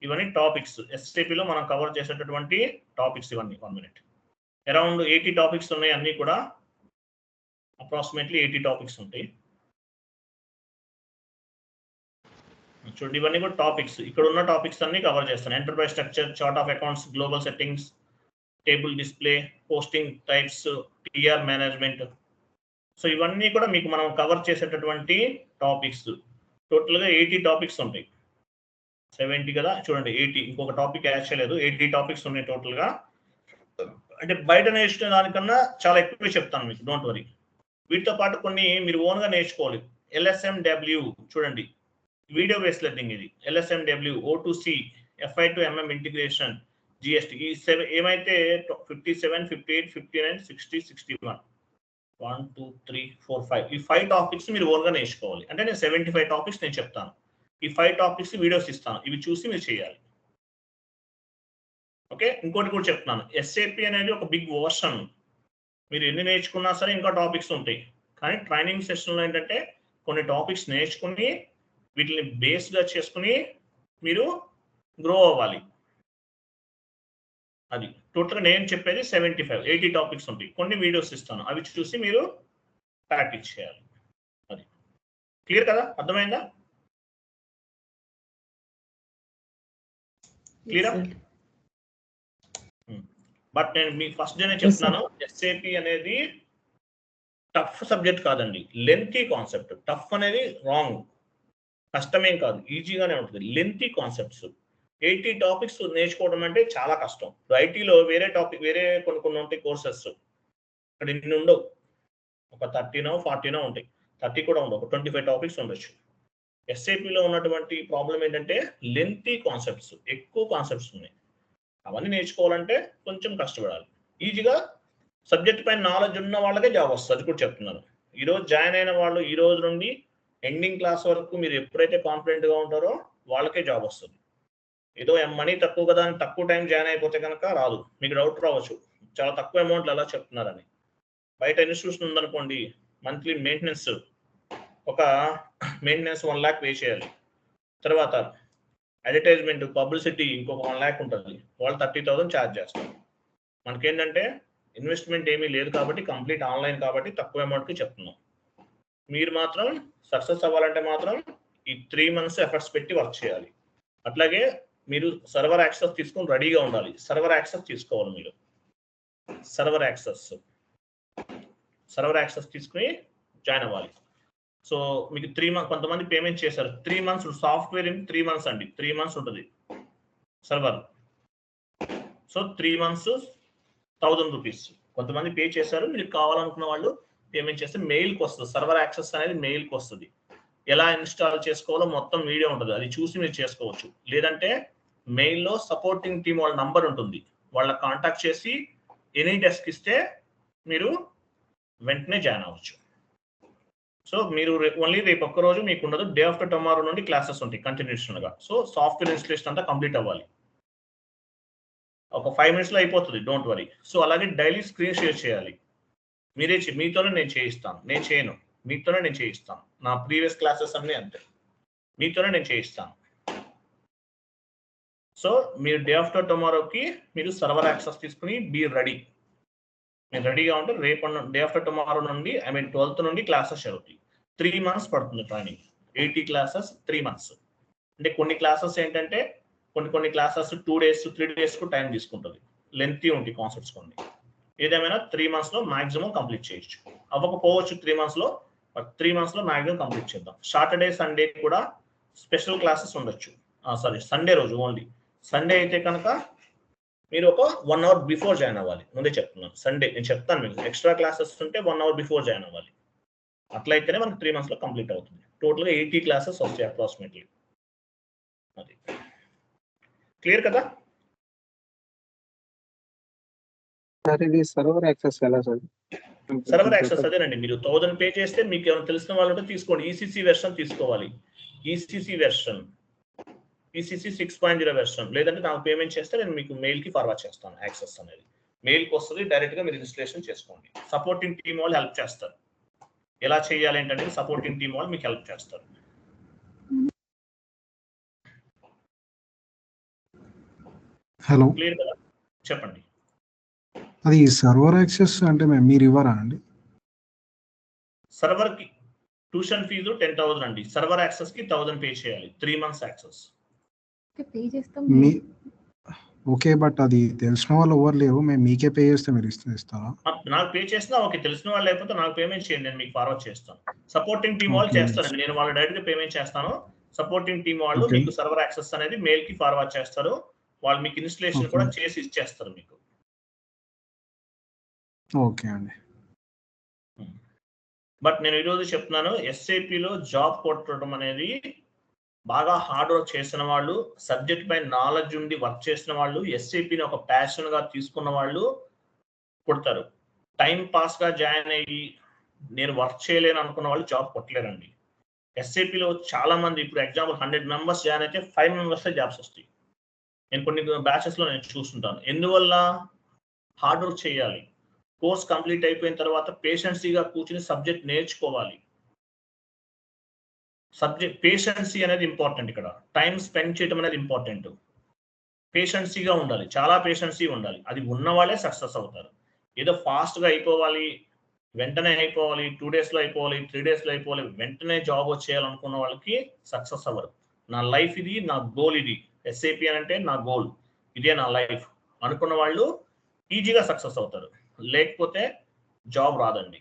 ఇవన్నీ టాపిక్స్ ఎస్ఏపిలో మనం కవర్ చేసేటటువంటి టాపిక్స్ ఇవన్నీ. 1 minute. అరౌండ్ 80 టాపిక్స్ ఉన్నాయి, అన్నీ కూడా అప్రాక్సిమేట్లీ 80 టాపిక్స్ ఉంటాయి. చూడండి ఇవన్నీ కూడా టాపిక్స్, ఇక్కడ ఉన్న టాపిక్స్ అన్ని కవర్ చేస్తాను. Enterprise structure, chart of accounts, global settings, table display, posting types, TR management. So ఇవన్నీ కూడా మీకు మనం కవర్ చేసేటటువంటి టాపిక్స్. టోటల్గా 80 టాపిక్స్ ఉంటాయి. 70 కదా, చూడండి 80, ఇంకొక టాపిక్ యాడ్ చేయలేదు. 80 టాపిక్స్ ఉన్నాయి టోటల్గా. అంటే బయట నేర్చుకునే దానికన్నా చాలా ఎక్కువ చెప్తాను మీకు, డోంట్ వరీ. వీటితో పాటు కొన్ని మీరు ఓన్గా నేర్చుకోవాలి. LSMW చూడండి, వీడియో బేస్డ్ లెర్నింగ్ ఇది. LSMW, O2C, FI to MM integration, GST, ఈ ఏమైతే 57, 58, 59, 60, 61, 1, 2, 3, 4, 5 ఈ 5 టాపిక్స్ మీరు ఓన్గా నేర్చుకోవాలి. అంటే నేను 75 టాపిక్స్ నేను చెప్తాను. ఈ 5 టాపిక్స్ వీడియోస్ ఇస్తాను, ఇవి చూసి మీరు చేయాలి. ఓకే, ఇంకోటి కూడా చెప్తున్నాను, ఎస్ఏపి అనేది ఒక బిగ్ ఓషన్. మీరు ఎన్ని నేర్చుకున్నా సరే ఇంకా టాపిక్స్ ఉంటాయి. కానీ ట్రైనింగ్ సెషన్లో ఏంటంటే కొన్ని టాపిక్స్ నేర్చుకుని వీటిని బేస్గా చేసుకుని మీరు గ్రో అవ్వాలి. అది టోటల్గా నేను చెప్పేది 75, 80 టాపిక్స్ ఉంటాయి. కొన్ని వీడియోస్ ఇస్తాను, అవి చూసి మీరు ప్రాక్టీస్ చేయాలి. అది క్లియర్ కదా, అర్థమైందా? క్లియరా? బట్ నేను మీ ఫస్ట్ డేనే చెప్తున్నాను, ఎస్ఏపి అనేది టఫ్ సబ్జెక్ట్ కాదండి, లెంతీ కాన్సెప్ట్. టఫ్ అనేది రాంగ్, కష్టమేం కాదు, ఈజీగానే ఉంటుంది. లెంతీ కాన్సెప్ట్స్ 80 టాపిక్స్ నేర్చుకోవడం అంటే చాలా కష్టం. ఐటీలో వేరే కొన్ని ఉంటాయి కోర్సెస్, ఇక్కడ ఇన్ని ఉండవు. ఒక 30నో 40నో ఉంటాయి, 30 కూడా ఉండవు, ఒక 25 టాపిక్స్ ఉండొచ్చు. ఎస్ఏపిలో ఉన్నటువంటి ప్రాబ్లం ఏంటంటే లెంతీ కాన్సెప్ట్స్, ఎక్కువ కాన్సెప్ట్స్ ఉన్నాయి. అవన్నీ నేర్చుకోవాలంటే కొంచెం కష్టపడాలి. ఈజీగా సబ్జెక్ట్ పైన నాలెడ్జ్ ఉన్న వాళ్ళకే జాబ్ వస్తుంది, అది కూడా చెప్తున్నాను. ఈరోజు జాయిన్ అయిన వాళ్ళు ఈ రోజు నుండి ఎండింగ్ క్లాస్ వరకు మీరు ఎప్పుడైతే కాన్ఫిడెంట్గా ఉంటారో వాళ్ళకే జాబ్ వస్తుంది. ఏదో మనీ తక్కువ కదా అని తక్కువ టైం జాయిన్ అయిపోతే కనుక రాదు. మీకు డౌట్ రావచ్చు, చాలా తక్కువ అమౌంట్లు ఎలా చెప్తున్నారని. బయట ఇన్స్టిట్యూషన్ ఉందనుకోండి, మంత్లీ మెయింటెనెన్స్ ఒక మెయింటెనెన్స్ 1 lakh పే చేయాలి. తర్వాత అడ్వర్టైజ్మెంట్ పబ్లిసిటీ ఇంకొక 1 lakh ఉంటుంది, వాళ్ళు 30,000 ఛార్జ్ చేస్తారు. మనకేంటంటే ఇన్వెస్ట్మెంట్ ఏమీ లేదు కాబట్టి, కంప్లీట్ ఆన్లైన్ కాబట్టి తక్కువ అమౌంట్కి చెప్తున్నాం. మీరు మాత్రం సక్సెస్ అవ్వాలంటే మాత్రం ఈ 3 months ఎఫర్ట్స్ పెట్టి వర్క్ చేయాలి. అట్లాగే మీరు సర్వర్ యాక్సెస్ తీసుకొని రెడీగా ఉండాలి. సర్వర్ యాక్సెస్ తీసుకోవాలి, మీరు సర్వర్ యాక్సెస్ తీసుకుని జాయిన్ అవ్వాలి. సో మీకు 3 months కొంతమంది పేమెంట్ చేశారు. 3 months సాఫ్ట్వేర్ 3 months అండి, 3 months ఉంటుంది సర్వర్. సో 3 months 1000 rupees కొంతమంది పే చేశారు. మీరు కావాలనుకున్న వాళ్ళు పేమెంట్ చేస్తే మెయిల్కి వస్తుంది. సర్వర్ యాక్సెస్ అనేది మెయిల్కి వస్తుంది. ఎలా ఇన్స్టాల్ చేసుకోవాలో మొత్తం వీడియో ఉంటుంది, అది చూసి మీరు చేసుకోవచ్చు. లేదంటే మెయిల్లో సపోర్టింగ్ టీమ్ వాళ్ళ నంబర్ ఉంటుంది, వాళ్ళ కాంటాక్ట్ చేసి ఎనీ డెస్క్ ఇస్తే మీరు వెంటనే జాయిన్ అవ్వచ్చు. సో మీరు ఓన్లీ రేపు ఒక్కరోజు మీకు ఉండదు, డే ఆఫ్టర్ టుమారో నుండి క్లాసెస్ ఉంటాయి కంటిన్యూషన్గా. సో సాఫ్ట్వేర్ ఇన్స్టలేషన్ అంతా కంప్లీట్ అవ్వాలి. ఒక 5 minutes అయిపోతుంది, డోంట్ వరీ. సో అలాగే డైలీ స్క్రీన్ షేర్ చేయాలి. మీతోనే నేను చేయిస్తాను, నేను చేయను, మీతోనే నేను చేయిస్తాను. నా ప్రీవియస్ క్లాసెస్ అన్నీ అంతే, మీతోనే నేను చేయిస్తాను. సో మీరు డే ఆఫ్టర్ టుమారోకి మీరు సర్వర్ యాక్సెస్ తీసుకుని బీ రెడీ. మీరు రెడీగా ఉంటే రేపు డే ఆఫ్టర్ టుమారో నుండి 12th నుండి క్లాసెస్ జరుగుతాయి. 3 months పడుతుంది ట్రైనింగ్. 80 classes 3 months. అంటే కొన్ని క్లాసెస్ ఏంటంటే కొన్ని క్లాసెస్ 2 days 3 days టైం తీసుకుంటుంది, లెంతీ ఉంటాయి కాన్సెప్ట్స్ కొన్ని. ఏదేమైనా 3 months మాక్సిమం కంప్లీట్ చేయొచ్చు. అవ్వకపోవచ్చు 3 months, but 3 months maximum complete చేద్దాం. సాటర్డే సండే కూడా స్పెషల్ క్లాసెస్ ఉండొచ్చు. సండే రోజు ఓన్లీ. సండే అయితే కనుక మీరు ఒక 1 hour బిఫోర్ జాయిన్ అవ్వాలి. ముందే చెప్తున్నాను, సండే నేను చెప్తాను మీకు. ఎక్స్ట్రా క్లాసెస్ ఉంటే 1 hour బిఫోర్ జాయిన్ అవ్వాలి. అట్లయితేనే మనకు 3 months కంప్లీట్ అవుతుంది. టోటల్గా 80 classes వస్తాయి అప్రాక్సిమేట్లీ. అది క్లియర్ కదా? సార్ ఇది సర్వర్ యాక్సెస్ ఎలా సార్? సర్వర్ యాక్సెస్ అదేనండి, మీరు 1000 పే చేస్తే మీకు ఏమైనా తెలిసిన వాళ్ళు ఉంటే తీసుకోండి. ఈసీసీ వెర్షన్ తీసుకోవాలి. ECC 6.0 version. లేదంటే నాకు పేమెంట్ చేస్తే నేను మీకు మెయిల్కి ఫార్వర్డ్ చేస్తాను. యాక్సెస్ అనేది మెయిల్కి వస్తుంది, డైరెక్ట్గా మీరు రిజిస్ట్రేషన్ చేసుకోండి. సపోర్టింగ్ టీమ్ వాళ్ళు హెల్ప్ చేస్తారు. ఎలా చేయాలి ఏంటంటే సపోర్టింగ్ టీమ్ వాళ్ళు మీకు హెల్ప్ చేస్తారు. హలో, క్లియర్ కదా? చెప్పండి. అది సర్వర్ యాక్సెస్ అంటే మీరు ఇవ్వరా అండి? సర్వర్ కి ట్యూషన్ ఫీజు 10,000 అండి. సర్వర్ యాక్సెస్ కి 1000 పే చేయాలి. 3 months యాక్సెస్. ఓకే, బట్ అది తెలిసిన వాళ్ళు ఎవరు లేరు, మేము మీకే పే చేస్తే మీరు ఇస్తారా? నాకు పే చేసినా ఓకే, తెలిసిన వాళ్ళు లేకపోతే నాకు పేమెంట్ చేయండి, నేను మీకు ఫార్వర్డ్ చేస్తాను. సపోర్టింగ్ టీమ్ వాళ్ళు చేస్తారండి, నేను వాళ్ళు డైరెక్ట్ గా పేమెంట్ చేస్తాను. సపోర్టింగ్ టీమ్ వాళ్ళు మీకు సర్వర్ యాక్సెస్ అనేది మెయిల్ కి ఫార్వర్డ్ చేస్తారు. వాళ్ళు మీకు ఇన్స్టలేషన్ కూడా చేసి ఇచ్చేస్తారు మీకు. ఓకే అండి. బట్ నేను ఈరోజు చెప్తున్నాను, ఎస్ఏపిలో జాబ్ కొట్టడం అనేది బాగా హార్డ్ వర్క్ చేసిన వాళ్ళు, సబ్జెక్ట్ పై నాలెడ్జ్ ఉండి వర్క్ చేసిన వాళ్ళు, ఎస్ఏపిని ఒక ప్యాషన్ గా తీసుకున్న వాళ్ళు కొడతారు. టైం పాస్ గా జాయిన్ అయ్యి నేను వర్క్ చేయలేను అనుకున్న వాళ్ళు జాబ్ కొట్టలేరండి. ఎస్ఏపిలో చాలా మంది, ఇప్పుడు ఎగ్జాంపుల్ 100 members జాయిన్ అయితే 5 members జాబ్స్ వస్తాయి. నేను కొన్ని బ్యాచెస్ లో నేను చూస్తుంటాను. ఎందువల్ల? హార్డ్ వర్క్ చేయాలి. కోర్స్ కంప్లీట్ అయిపోయిన తర్వాత పేషెన్సీగా కూర్చుని సబ్జెక్ట్ నేర్చుకోవాలి. పేషెన్సీ అనేది ఇంపార్టెంట్. ఇక్కడ టైం స్పెండ్ చేయడం అనేది ఇంపార్టెంట్. పేషెన్సీగా ఉండాలి, చాలా పేషెన్సీ ఉండాలి. అది ఉన్న వాళ్ళే సక్సెస్ అవుతారు. ఏదో ఫాస్ట్గా అయిపోవాలి, వెంటనే అయిపోవాలి, 2 days అయిపోవాలి, 3 days అయిపోవాలి, వెంటనే జాబ్ వచ్చేయాలనుకున్న వాళ్ళకి సక్సెస్ అవ్వరు. నా లైఫ్ ఇది, నా గోల్ ఇది, ఎస్ఏపి అని అంటే నా గోల్, ఇదే నా లైఫ్ అనుకున్న వాళ్ళు ఈజీగా సక్సెస్ అవుతారు. లేకపోతే జాబ్ రాదండి.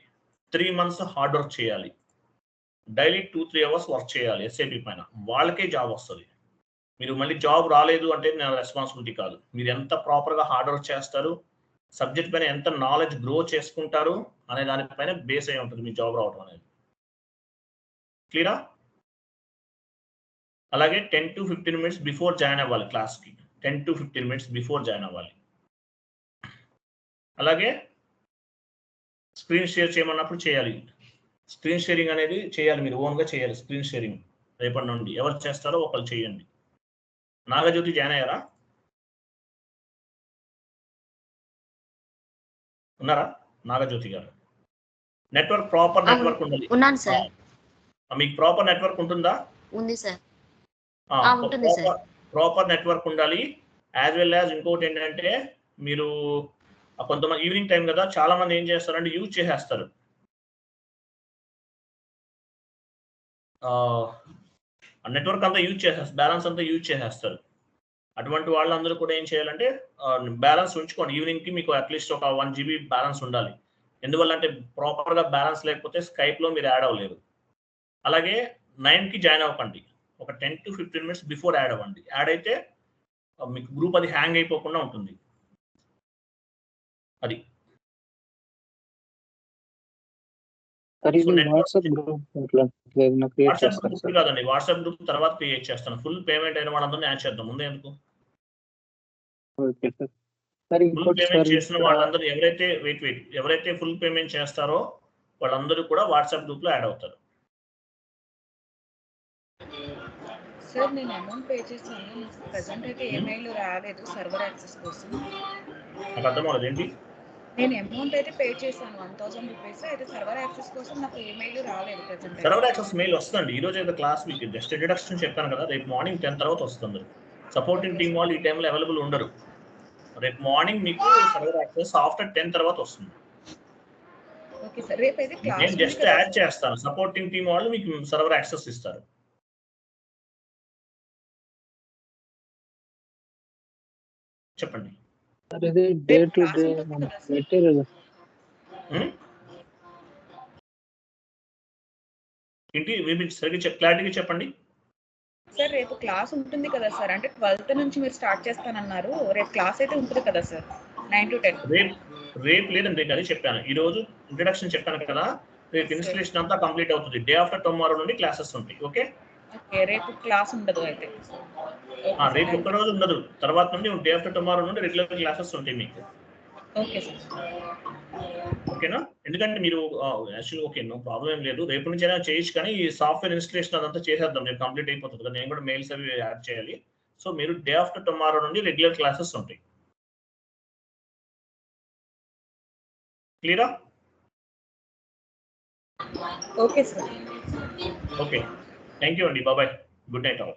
3 months హార్డ్ వర్క్ చేయాలి. డైలీ 2-3 hours వర్క్ చేయాలి ఎస్ఏపి పైన, వాళ్ళకే జాబ్ వస్తుంది. మీరు మళ్ళీ జాబ్ రాలేదు అంటే నా రెస్పాన్సిబిలిటీ కాదు. మీరు ఎంత ప్రాపర్గా హార్డ్ వర్క్ చేస్తారు, సబ్జెక్ట్ పైన ఎంత నాలెడ్జ్ గ్రో చేసుకుంటారు అనే దానిపైన బేస్ అయి ఉంటుంది మీ జాబ్ రావడం అనేది. క్లియరా? అలాగే 10 to 15 minutes బిఫోర్ జాయిన్ అవ్వాలి క్లాస్కి. 10 to 15 minutes బిఫోర్ జాయిన్ అవ్వాలి. అలాగే స్క్రీన్ షేర్ చేయమన్నప్పుడు చేయాలి. స్క్రీన్ షేరింగ్ అనేది చేయాలి, మీరు ఓన్గా చేయాలి స్క్రీన్ షేరింగ్. రేపటి నుండి ఎవరు చేస్తారో ఒకళ్ళు చేయండి. నాగజ్యోతి జాయిన్ అయ్యారా? ఉన్నారా నాగజ్యోతి గారు? నెట్వర్క్ ప్రాపర్ నెట్వర్క్ ఉండాలి. ఉన్నాను సార్. మీకు ప్రాపర్ నెట్వర్క్ ఉంటుందా? ఉంది సార్. ఉంటుంది సార్. ప్రాపర్ నెట్వర్క్ ఉండాలి. యాజ్ వెల్ యాజ్ ఇంకోటి ఏంటంటే మీరు కొంతమంది ఈవినింగ్ టైం కదా, చాలా మంది ఏం చేస్తారంటే యూజ్ చేసేస్తారు. నెట్వర్క్ అంతా యూజ్ చేసేస్తారు, బ్యాలెన్స్ అంతా యూజ్ చేసేస్తారు. అటువంటి వాళ్ళందరూ కూడా ఏం చేయాలంటే బ్యాలెన్స్ ఉంచుకోండి. ఈవినింగ్కి మీకు అట్లీస్ట్ ఒక 1 GB బ్యాలెన్స్ ఉండాలి. ఎందువల్ల అంటే ప్రాపర్గా బ్యాలెన్స్ లేకపోతే స్కైప్లో మీరు యాడ్ అవ్వలేరు. అలాగే 9కి జాయిన్ అవ్వకండి, ఒక 10 to 15 minutes బిఫోర్ యాడ్ అవ్వండి. యాడ్ అయితే మీకు గ్రూప్ అది హ్యాంగ్ అయిపోకుండా ఉంటుంది. అది వాట్సాప్ గ్రూప్ కాదండి, వాట్సాప్ గ్రూప్ తర్వాత క్రియేట్ చేస్తాను. ఫుల్ పేమెంట్ అయిన వాళ్ళందరినీ యాడ్ చేద్దాం. ముందే ఎందుకు? ఫుల్ పేమెంట్ చేసిన వాళ్ళందరూ ఎవరైతే ఫుల్ పేమెంట్ చేస్తారో వాళ్ళందరూ కూడా వాట్సాప్ గ్రూప్ లో యాడ్ అవుతారు. సార్ నేను అమౌంట్ పే చేశాను, ప్రెజెంట్ అయితే ఈమెయిల్ రాలేదు సర్వర్ యాక్సెస్ కోసం. నాకు అర్థం అవ్వలేదు ఏంటి? నేను అమౌంట్ అయితే పే చేశాను 1000 రూపీస్, అయితే సర్వర్ యాక్సెస్ కోసం నాకు ఈమెయిల్ రాలేదు ప్రెజెంట్. సర్వర్ యాక్సెస్ మెయిల్ వస్తుంది. ఈ రోజు అయితే క్లాస్ మీకు జస్ట్ ఇంట్రడక్షన్ చెప్పాను కదా, రేపు మార్నింగ్ 10 తర్వాత వస్తుంది. సపోర్టింగ్ టీమ్ వాళ్ళు ఈ టైంలో అవైలబుల్ ఉండరు. రేపు మార్నింగ్ మీకు సర్వర్ యాక్సెస్ ఆఫ్టర్ 10 తర్వాత వస్తుంది. Okay sir. రేపు అయితే క్లాస్ నేను జస్ట్ యాడ్ చేస్తాను, సపోర్టింగ్ టీమ్ వాళ్ళు మీకు సర్వర్ యాక్సెస్ ఇస్తారు. చెప్పండి. డే టు డే మెటీరియల్ ఏంటి సరిగ్గా క్లారిటీగా చెప్పండి. సార్ రేపు క్లాస్ ఉంటుంది కదా సార్, అంటే 12th నుంచి మీరు స్టార్ట్ చేస్తానన్నారు. రేపు క్లాస్ అయితే ఉంటుంది కదా సార్ 9 to 10? రేపు లేదండి, రేపు అది చెప్పాను. ఈ రోజు ఇంట్రడక్షన్ చెప్పాను కదా, రేపు ఇన్స్టలేషన్ అంతా కంప్లీట్ అవుతుంది. డే ఆఫ్టర్ టుమారో నుండి క్లాసెస్ ఉంటాయి. ఓకే, రేపు క్లాస్ ఉండదు అయితే? రేపు ఒక్క రోజు ఉండదు, తర్వాత నుండి డే ఆఫ్టర్ టుమారో నుండి రెగ్యులర్ క్లాసెస్ ఉంటాయి మీకు. Okay sir. ఓకేనా? ఎందుకంటే మీరు యాక్చువల్గా ఓకే, నో ప్రాబ్లం ఏం లేదు. రేపు నుంచి అయినా చేయొచ్చు, కానీ ఈ సాఫ్ట్వేర్ ఇన్స్టలేషన్ అదంతా చేసేద్దాం, రేపు కంప్లీట్ అయిపోతుంది కదా. నేను కూడా మెయిల్స్ అవి యాడ్ చేయాలి. సో మీరు డే ఆఫ్టర్ టుమారో నుండి రెగ్యులర్ క్లాసెస్ ఉంటాయి. క్లియరా? Okay sir. Okay, thank you అండి, బాబాయ్, గుడ్ నైట్ ఆల్.